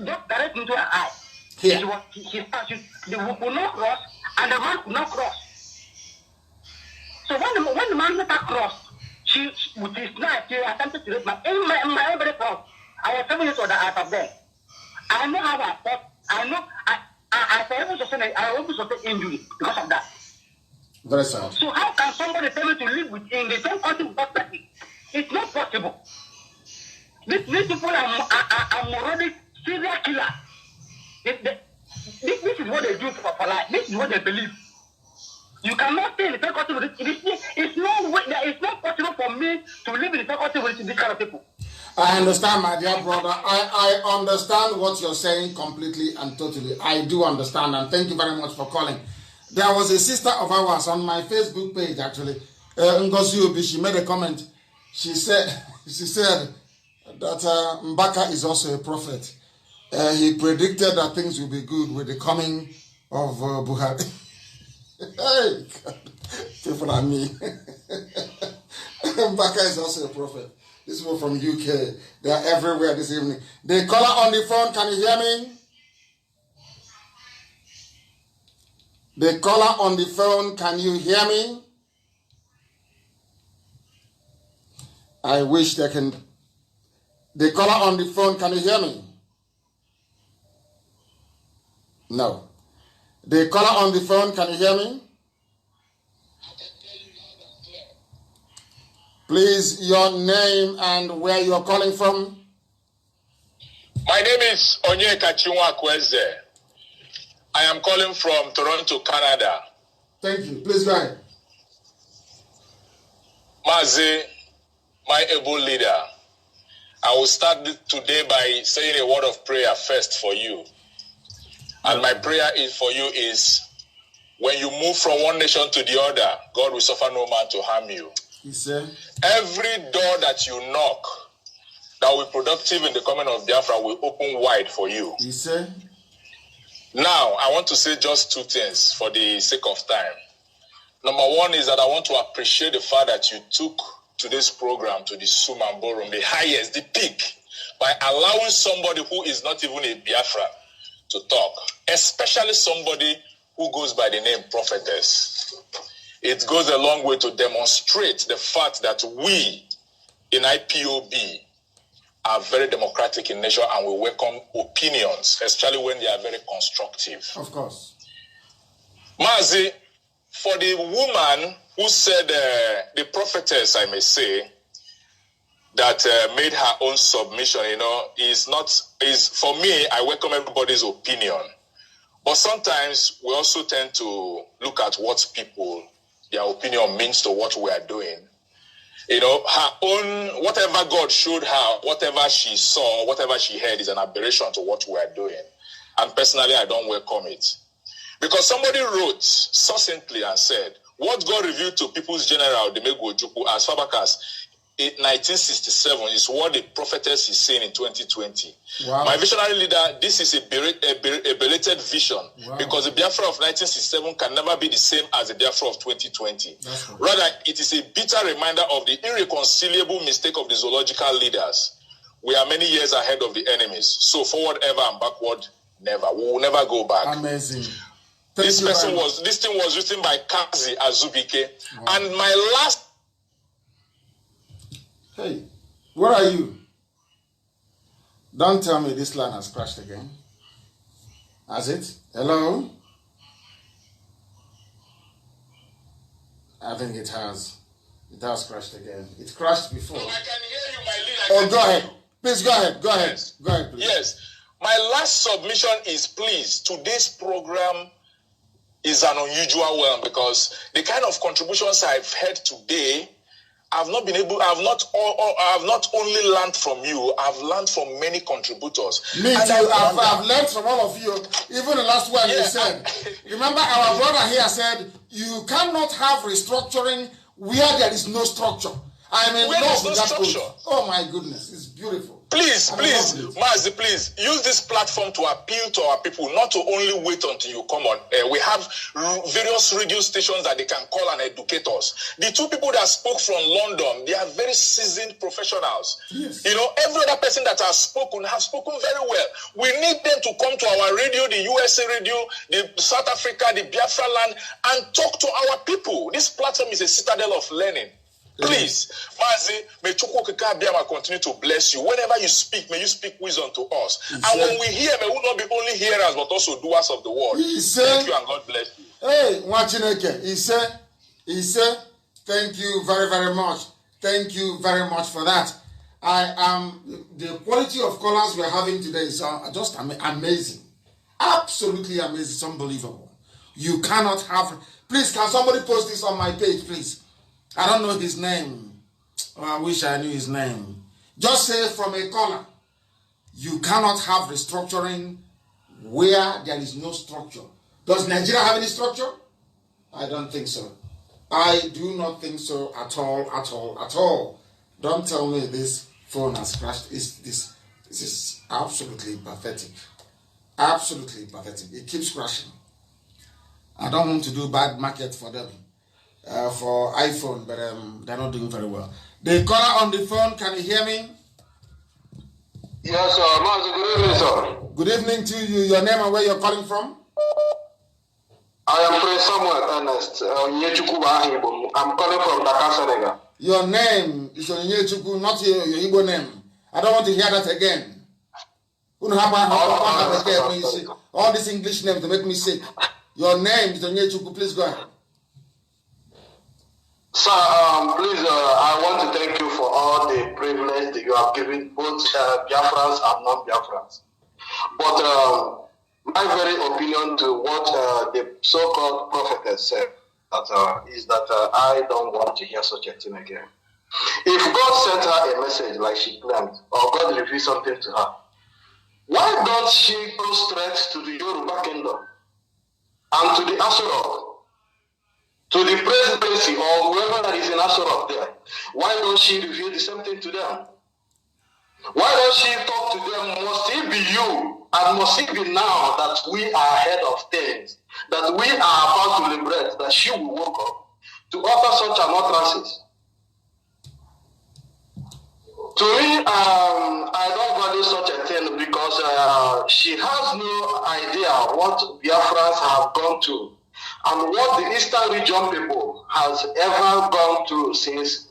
just direct into her eye. Yeah. She could not cross, and the man could not cross. So when the man let her cross, she with his knife, she attempted to rape my own very cross. I was 7 years old out of them. I know how I fought. I know I was able to sustain injury because of that. Very sad. So how can somebody tell me to live in the same country without that? It's not possible. These people are moronic serial killers. This is what they do for life. This is what they believe. You cannot stay in the same country with it. It's not possible for me to live in the same country with this kind of people. I understand, my dear brother. I understand what you're saying completely and totally. I do understand, and thank you very much for calling. There was a sister of ours on my Facebook page, actually, Ngozi Obi. She made a comment. She said that Mbaka is also a prophet. He predicted that things will be good with the coming of Buhari. Hey, God. People are me. Mbaka is also a prophet. This people from UK, they are everywhere this evening. The caller on the phone, can you hear me? The caller on the phone, can you hear me? I wish they can. The caller on the phone, can you hear me? No. The caller on the phone, can you hear me? Please, your name and where you are calling from. My name is Onyeka Chinwakweze. I am calling from Toronto, Canada. Thank you. Please go ahead. Mazi, my able leader, I will start today by saying a word of prayer first for you. And my prayer for you is, when you move from one nation to the other, God will suffer no man to harm you. He said, every door that you knock that will be productive in the coming of Biafra will open wide for you. He said, now, I want to say just two things for the sake of time. Number one is that I want to appreciate the fact that you took today's program to the Sumamborum, the highest, the peak by allowing somebody who is not even a Biafra to talk, especially somebody who goes by the name prophetess. It goes a long way to demonstrate the fact that we in IPOB are very democratic in nature and we welcome opinions, especially when they are very constructive. Of course. Mazi, for the woman who said, the prophetess, I may say, that made her own submission, for me, I welcome everybody's opinion. But sometimes we also tend to look at what their opinion means to what we are doing. Her own, whatever God showed her, whatever she saw, whatever she heard is an aberration to what we are doing. And personally, I don't welcome it. Because somebody wrote succinctly and said, what God revealed to People's General Demego Ojukwu as far back as 1967 is what the prophetess is saying in 2020. Wow. My visionary leader, this is a belated vision. Wow. Because the Biafra of 1967 can never be the same as the Biafra of 2020. Rather, it is a bitter reminder of the irreconcilable mistake of the zoological leaders. We are many years ahead of the enemies. So forward ever and backward never. We will never go back. Amazing. This thing was written by Kazi Azubike. Wow. And my last... Hey, where are you? Don't tell me this line has crashed again. Has it? Hello? I think it has. It has crashed again. It crashed before. I can hear you, my leader. Go ahead. Please, go ahead. Yes. Go ahead, please. Yes. My last submission is, please, today's program is an unusual one because the kind of contributions I've heard today, I've not only learned from you, I've learned from many contributors. Me and too. I've learned from all of you. Even the last one you said. Remember our brother here said, you cannot have restructuring where there is no structure. I'm in love with that quote. Oh my goodness, it's beautiful. Please, Mazi, please, use this platform to appeal to our people, not to only wait until you come on. We have various radio stations that they can call and educate us. The two people that spoke from London, they are very seasoned professionals. Yes. Every other person that has spoken very well. We need them to come to our radio, the USA radio, the South Africa, the Biafra land, and talk to our people. This platform is a citadel of learning. Please, Mazi, may Chukwukika continue to bless you. Whenever you speak, may you speak wisdom to us. And when we hear, may we not be only hearers, but also doers of the word. Thank you and God bless you. Hey, Wachineke, he said, thank you very, very much. Thank you very much for that. The quality of callers we're having today is just amazing. Absolutely amazing. It's unbelievable. You cannot have... Please, can somebody post this on my page, please? I don't know his name. Oh, I wish I knew his name. Just say from a caller, you cannot have restructuring where there is no structure. Does Nigeria have any structure? I don't think so. I do not think so at all. Don't tell me this phone has crashed. This is absolutely pathetic. Absolutely pathetic. It keeps crashing. I don't want to do bad market for them. For iPhone, but they're not doing very well. The caller on the phone, can you hear me? Yes, sir. Master, good evening, sir. Good evening to you. Your name and where you're calling from? I am Prince Samuel Ernest. I'm calling from Dakar, Senegal. Your name is Onyechukwu, not your Igbo name. I don't want to hear that again. All these English names to make me sick. Your name is Onyechukwu. Please go ahead. Sir, please, I want to thank you for all the privilege that you have given both Biafrans and non-Biafrans. But my very opinion to what the so-called prophetess said is that I don't want to hear such a thing again. If God sent her a message like she claimed, or God revealed something to her, why don't she go straight to the Yoruba kingdom and to the Asorok, to the presidency or whoever that is in Asorok there? Why don't she reveal the same thing to them? Why don't she talk to them? Must it be you? And must it be now that we are ahead of things, that we are about to liberate, that she will wake up to offer such an utterances? to me, I don't value such a thing because she has no idea what Biafrans have gone to and what the Eastern region people has ever gone through since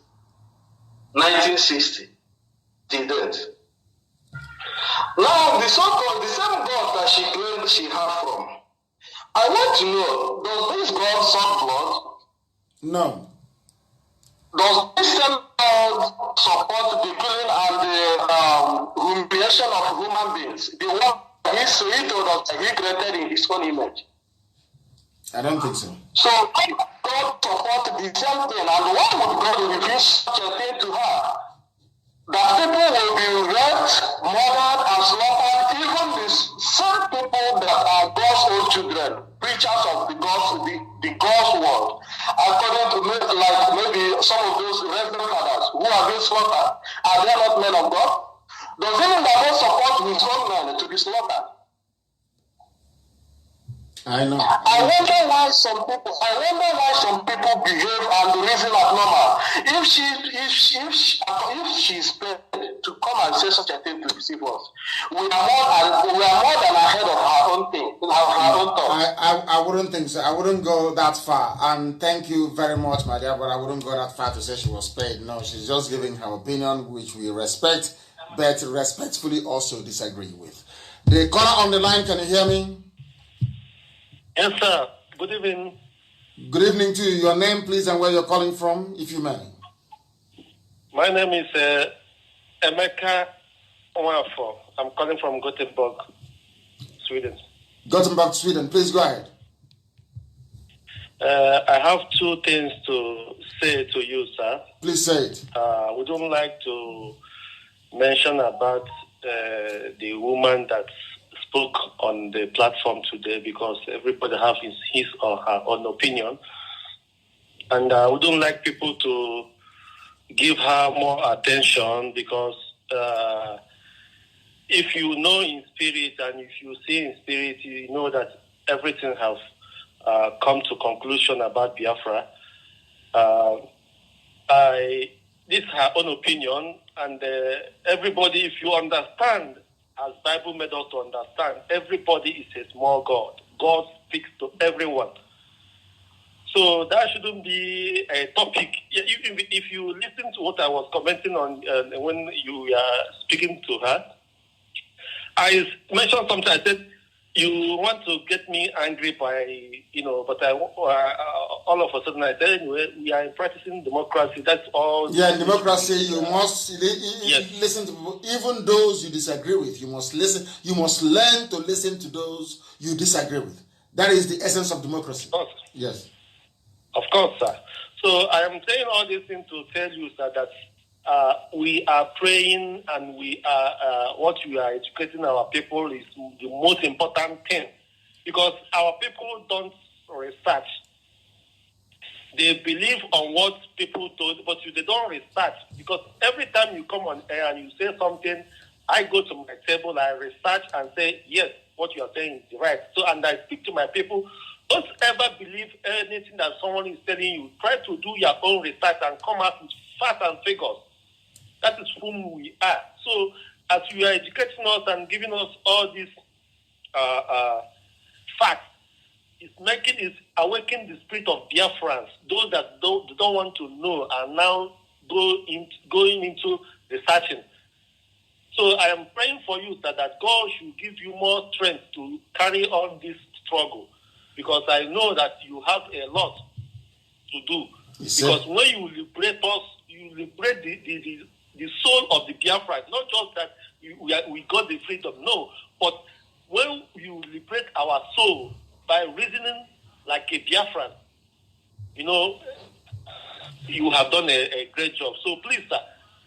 1960 till date. Now, the so-called, the same God that she claimed she had from, I want to know, does this God suck blood? No. Does this same God support the killing and the humiliation of human beings? The one he told us that he created in his own image. I don't think so. So God support the same thing, and why would God refuse such a thing to her? That people will be raped, murdered, and slaughtered, even the same people that are God's own children, preachers of the God's word, according to like maybe some of those reverend fathers who are being slaughtered, are they not men of God? Does he mean that God support his own men to be slaughtered? I know. I wonder why some people behave and reason abnormal. If she's paid to come and say such a thing to deceive us, we are more than ahead of our own thing, our own thoughts. I wouldn't think so. I wouldn't go that far. And thank you very much, my dear, but I wouldn't go that far to say she was paid. No, she's just giving her opinion, which we respect, but respectfully also disagree with. The caller on the line, can you hear me? Yes, sir. Good evening. Good evening to you. Your name, please, and where you're calling from, if you may. My name is Emeka Onwafo. I'm calling from Gothenburg, Sweden. Gothenburg, Sweden. Please go ahead. I have two things to say to you, sir. Please say it. We don't like to mention about the woman that spoke on the platform today because everybody has his or her own opinion. And we don't like people to give her more attention because if you know in spirit and if you see in spirit, you know that everything has come to conclusion about Biafra. This is her own opinion, and everybody, if you understand, as Bible made us to understand, everybody is a small God. God speaks to everyone. So that shouldn't be a topic. If you listen to what I was commenting on when you were speaking to her, I mentioned something. I said, you want to get me angry by, but all of a sudden I said, anyway, we are practicing democracy. That's all. Yeah, in democracy, you must listen to even those you disagree with. You must listen. You must learn to listen to those you disagree with. That is the essence of democracy. Of course. Yes. Of course, sir. So I am saying all these things to tell you, sir, that we are praying and we are what we are educating our people is the most important thing, because our people don't research. They believe on what people told, but they don't research, because every time you come on air and you say something, I go to my table, I research and say, yes, what you are saying is right. So, and I speak to my people. Don't ever believe anything that someone is telling you. Try to do your own research and come out with facts and figures. That is whom we are. So, as you are educating us and giving us all these facts, it's awakening the spirit of Biafrans. Those that don't want to know are now going into researching. So I am praying for you that God should give you more strength to carry on this struggle, because I know that you have a lot to do. Because when you liberate us, you liberate the soul of the Biafra. Not just that we got the freedom, no. But when you liberate our soul by reasoning like a Biafran, you have done a great job. So please, sir,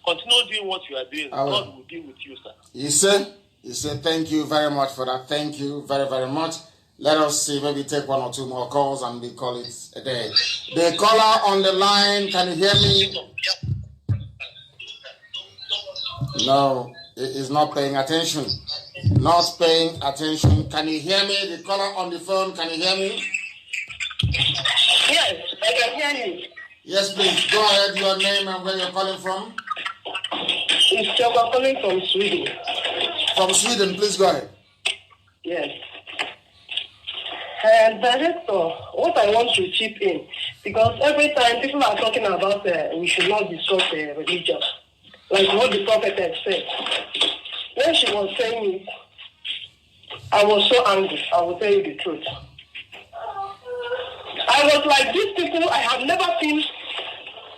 continue doing what you are doing. God will be with you, sir. You said thank you very much for that. Thank you very, very much. Let us see, maybe take one or two more calls and we call it a day. The caller on the line, can you hear me? No, it is not paying attention. Not paying attention. Can you hear me? The caller on the phone, can you hear me? Yes, I can hear you. Yes, please. Go ahead, your name and where you're calling from. It's Chelsea calling from Sweden. From Sweden, please go ahead. Yes. Director, what I want to chip in, because every time people are talking about we should not discuss religion, like what the prophet had said. When she was saying it, I was so angry. I will tell you the truth. I was like, these people, I have never seen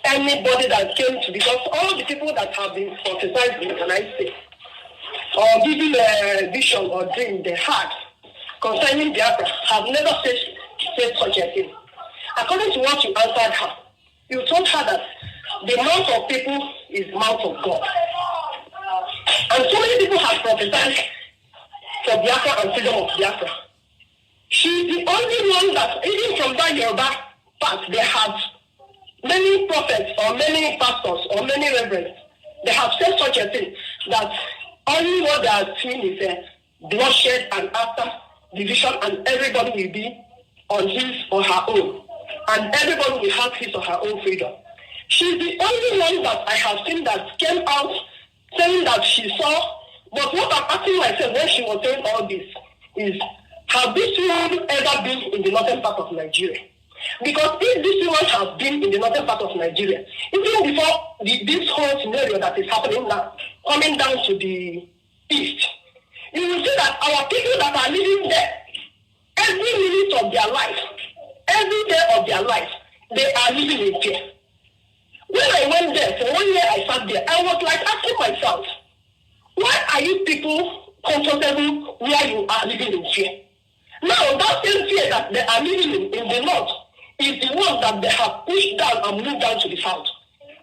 anybody that came to, because all the people that have been prophesizing, can I say, or giving a vision or dream they had concerning biafra have never said such a thing. According to what you answered her, you told her that the mouth of people is the mouth of God. And so many people have prophesied for biafra and freedom of biafra. She's the only one that, even from that Yoruba part, they have many prophets or many pastors or many reverends. They have said such a thing that only what they are seeing is bloodshed and after division, and everybody will be on his or her own, and everybody will have his or her own freedom. She's the only one that I have seen that came out saying that she saw. But what I'm asking myself when she was saying all this is, have these women ever been in the northern part of Nigeria? Because if these women have been in the northern part of Nigeria, even before this whole scenario that is happening now, coming down to the east, you will see that our people that are living there, every minute of their life, every day of their life, they are living in fear. When I went there, for 1 year I sat there, I was like asking myself, why are you people comfortable where you are living in fear? Now, that same fear that they are living in the north is the one that they have pushed down and moved down to the south.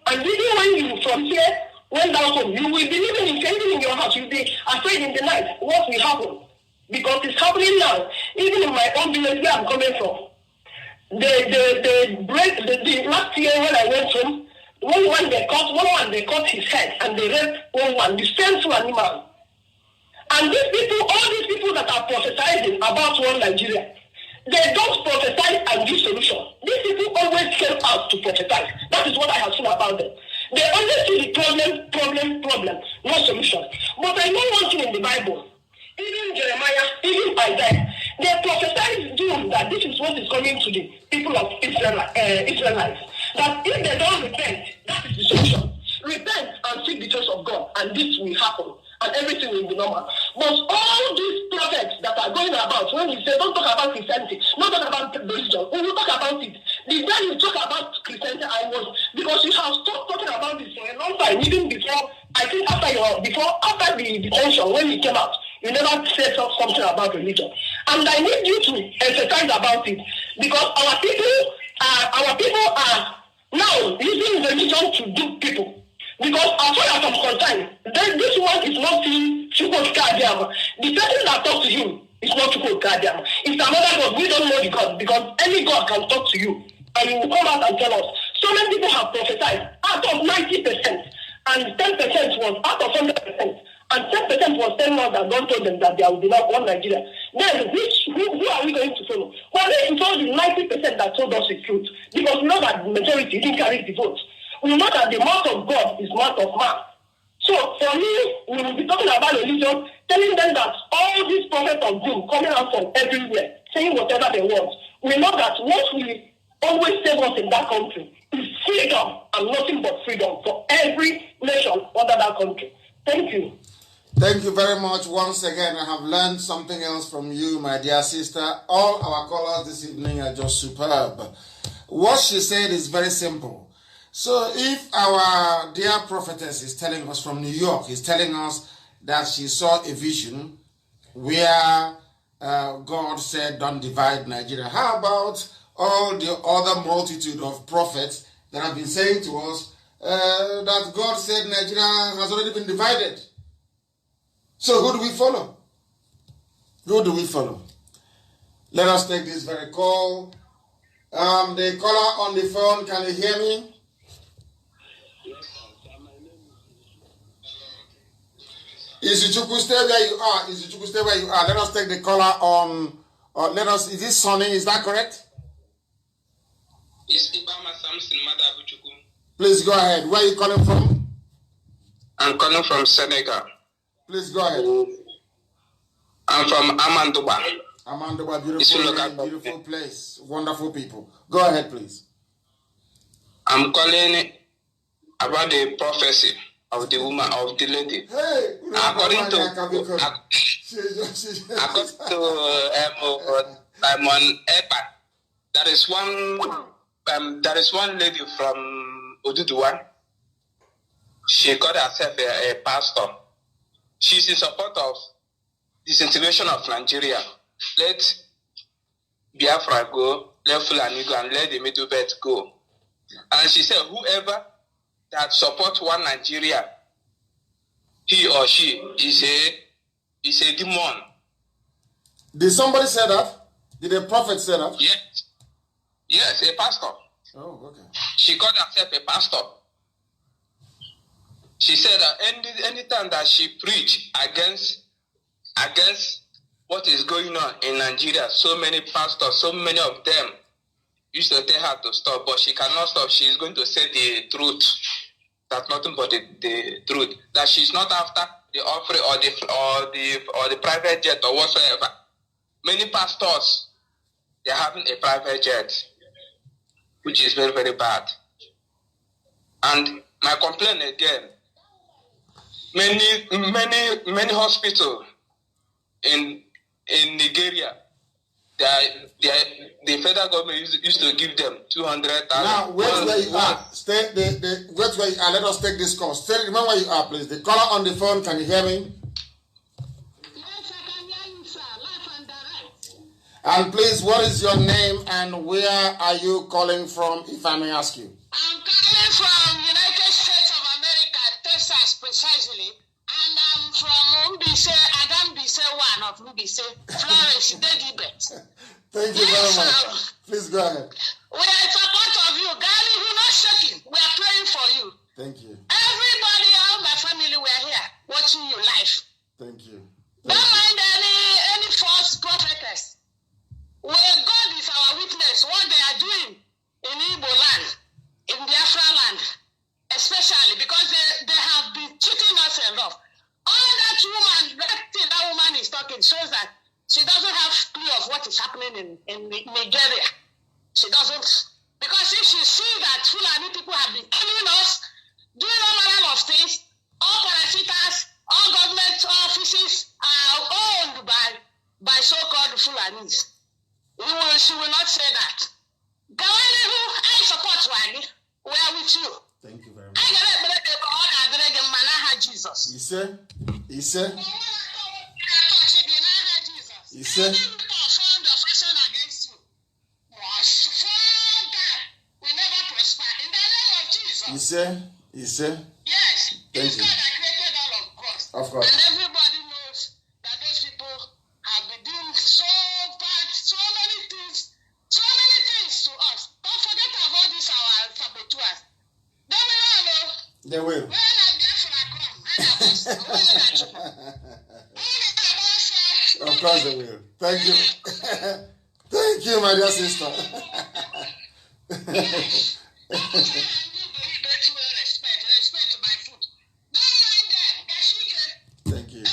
And even when you from here went down home, you will be living in fear, even in your house. You'll be afraid in the night what will happen. Because it's happening now. Even in my own village where I'm coming from. The last year when I went home, one they cut his head and they raped one, the same to animal. And these people, all these people that are prophesying about one Nigeria, they don't prophesy and give solution. These people always came out to prophesy. That is what I have seen about them. They only see the problem, no solution. But I know one thing in the Bible. Even Jeremiah, even Isaiah, they prophesied doom that this is what is coming to the people of Israelites. That if they don't repent, that is the solution. Repent and seek the face of God, and this will happen, and everything will be normal. But all these prophets that are going about, when we say don't talk about Christianity, not talk about religion, we will talk about it. The day you talk about Christianity, because you have stopped talking about this for a long time, even before, I think after the detention, when you came out, you never said something about religion. And I need you to emphasize about it, because our people are now using religion to do people. Because as far as I'm concerned, this one is not seeing Chukwu Kadiama. The person that talks to him is not Chukwu Kadiama. It's another God. We don't know the God, because any God can talk to you and you will come out and tell us. So many people have prophesied out of 90%, and 10% was out of 100%, and 10% was telling us that God told them that there will be not one Nigeria. Then who are we going to follow? Well, this is all the 90% that told us the truth, because we know that the majority didn't carry the vote. We know that the mouth of God is mouth of man. So for me, we will be talking about religion, telling them that all these prophets of doom coming out from everywhere, saying whatever they want. We know that what will always save us in that country is freedom, and nothing but freedom for every nation under that country. Thank you. Thank you very much. Once again, I have learned something else from you, my dear sister. All our callers this evening are just superb. What she said is very simple. So if our dear prophetess is telling us from New York, is telling us that she saw a vision where God said, don't divide Nigeria, how about all the other multitude of prophets that have been saying to us that God said Nigeria has already been divided? So who do we follow? Who do we follow? Let us take this very call. The caller on the phone, can you hear me? Izuchukwu, stay where you are. Izuchukwu, stay where you are. Let us take the caller on. Is this Sonny? Is that correct? Yes, Ibama Samson, Mother Abuchukwu. Please go ahead. Where are you calling from? I'm calling from Senegal. Please go ahead. I'm from Amanduba. Amanduba, beautiful place. Wonderful people. Go ahead, please. I'm calling about the prophecy of the woman, of the lady. Hey, according to Simon Epa, there is one lady from Oduduwa. She called herself a pastor. She's in support of disintegration of Nigeria. Let Biafra go, let Fulani go, and let the Middle Belt go. And she said, whoever that supports one Nigeria, he or she is a demon. Did somebody say that? Did a prophet say that? Yes. Yes, a pastor. Oh, okay. She called herself a pastor. She said that anytime that she preached against what is going on in Nigeria, so many pastors, so many of them used to tell her to stop, but she cannot stop. She is going to say the truth. That's nothing but the truth. That she's not after the offering or the private jet or whatsoever. Many pastors, they're having a private jet, which is very, very bad. And my complaint again, many hospitals in Nigeria, the federal government used to give them 200,000. Now, wait where you are. Wait where you are. Let us take this call. Remember where you are, please. The caller on the phone, can you hear me? Yes, I can hear you, sir. Live and direct. And please, what is your name and where are you calling from, if I may ask you? I'm calling from United States of America, Texas, precisely. And I'm from Mbise, Adam Bise 1 of Mbise, Florence, Dedibet. Thank you very much. Please go ahead. We are in support of you. Gary, we're not shaking. We are praying for you. Thank you. Everybody, all my family, we are here watching you live. Thank you. Don't mind any false prophetess. Well, God is our witness. What they are doing in Igbo land, in Biafra land, especially because they have been cheating us a lot. All that woman, that woman is talking shows that she doesn't have clue of what is happening in Nigeria. She doesn't. Because if she sees that Fulani people have been killing us, doing all manner of things, all parasitas, all government offices are owned by so-called Fulanis. She will not say that. Gawani, who I support Wani, we are with you. Thank you very much. Jesus. You say? You say? You say? You say? You say? Yes. Thank you. God that created all of us. Of course. And everybody knows that those people have been doing so bad, so many things to us. Don't forget about this, our saboteurs. They will know. They will. Of course they will. Thank you. Thank you, my dear sister. Thank you.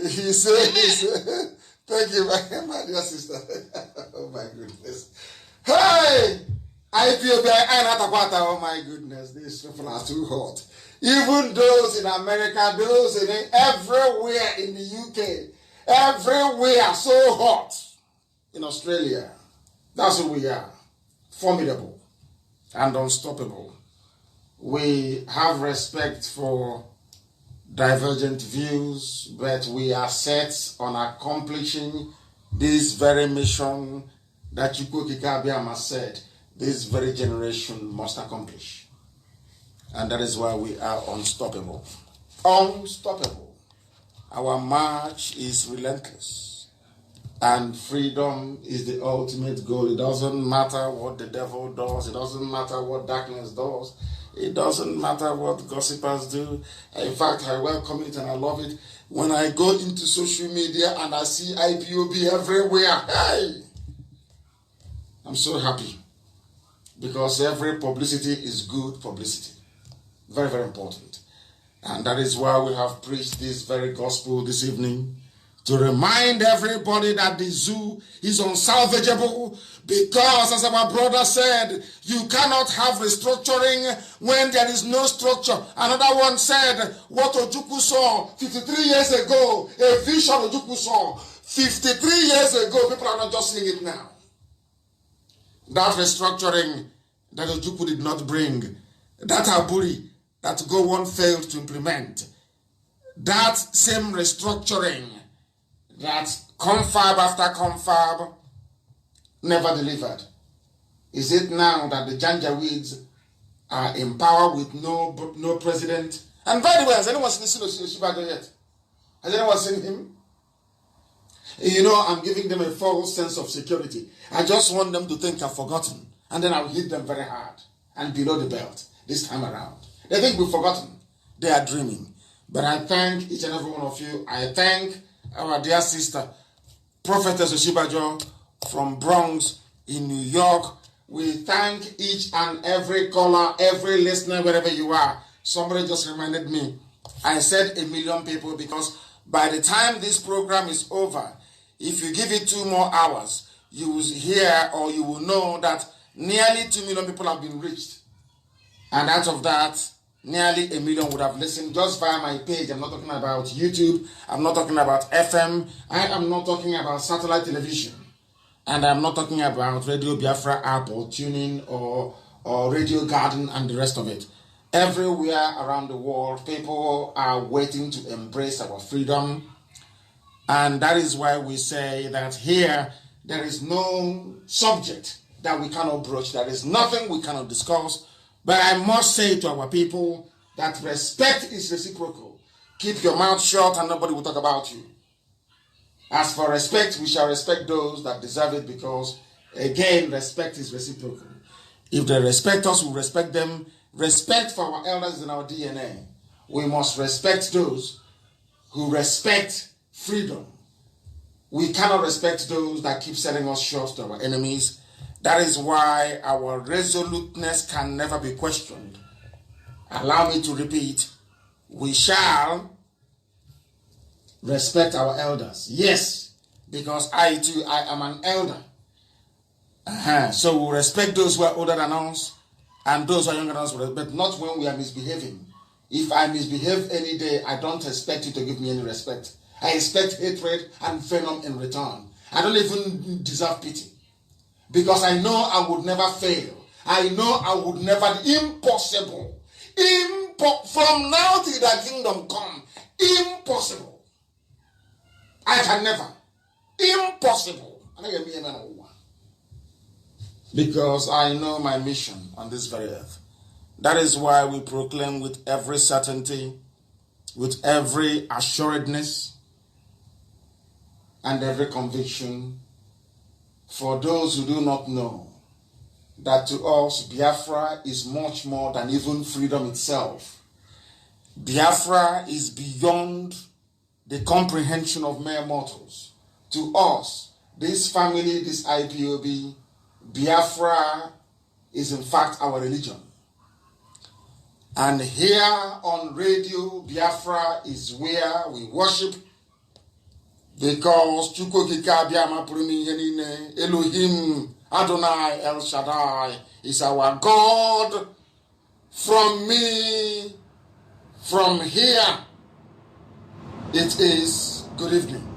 He said, thank you, my dear sister. Oh my goodness. Hey! I feel oh my goodness, these people are too hot. Even those in America, those in everywhere in the UK, everywhere so hot. In Australia, that's who we are. Formidable and unstoppable. We have respect for divergent views, but we are set on accomplishing this very mission that Chukwuka Abiyama said this very generation must accomplish. And that is why we are unstoppable. Unstoppable. Our march is relentless. And freedom is the ultimate goal. It doesn't matter what the devil does. It doesn't matter what darkness does. It doesn't matter what gossipers do. In fact, I welcome it and I love it When I go into social media and I see IPOB everywhere, hey, I'm so happy. Because every publicity is good publicity. Very, very important. And that is why we have preached this very gospel this evening, to remind everybody that the zoo is unsalvageable, because, as our brother said, you cannot have restructuring when there is no structure. Another one said, what Ojukwu saw 53 years ago, a vision Ojukwu saw 53 years ago, people are not just seeing it now. That restructuring that Ojukwu did not bring, that Aburi that Gowon failed to implement, that same restructuring that confab after confab never delivered. Is it now that the Janjaweeds are in power with no president? And by the way, has anyone seen Oshibajo yet? Has anyone seen him? You know, I'm giving them a false sense of security. I just want them to think I've forgotten. And then I'll hit them very hard and below the belt this time around. They think we've forgotten. They are dreaming. But I thank each and every one of you. I thank our dear sister, Prophetess Oshibajo from Bronx in New York. We thank each and every caller, every listener, wherever you are. Somebody just reminded me. I said 1 million people because by the time this program is over, if you give it 2 more hours, you will hear or you will know that nearly 2 million people have been reached. And out of that, nearly 1 million would have listened just via my page. I'm not talking about YouTube. I'm not talking about FM. I am not talking about satellite television. And I'm not talking about Radio Biafra app or tuning or Radio Garden and the rest of it. Everywhere around the world, people are waiting to embrace our freedom. And that is why we say that here, there is no subject that we cannot broach. There is nothing we cannot discuss. But I must say to our people that respect is reciprocal. Keep your mouth shut and nobody will talk about you. As for respect, we shall respect those that deserve it because, again, respect is reciprocal. If they respect us, we respect them. Respect for our elders is in our DNA. We must respect those who respect freedom. We cannot respect those that keep selling us short to our enemies. That is why our resoluteness can never be questioned. Allow me to repeat, we shall respect our elders. Yes, because I too, I am an elder. So we respect those who are older than us and those who are younger than us, but not when we are misbehaving. If I misbehave any day, I don't expect you to give me any respect. I expect hatred and venom in return. I don't even deserve pity. Because I know I would never fail. I know I would never, impossible. From now till the kingdom come, impossible. I can never. Impossible. Because I know my mission on this very earth. That is why we proclaim with every certainty, with every assuredness, and every conviction, for those who do not know, that to us, Biafra is much more than even freedom itself. Biafra is beyond the comprehension of mere mortals. To us, this family, this IPOB, Biafra is in fact our religion. And here on radio, Biafra is where we worship, because Elohim Adonai El Shaddai is our God. From me, from here, it is good evening.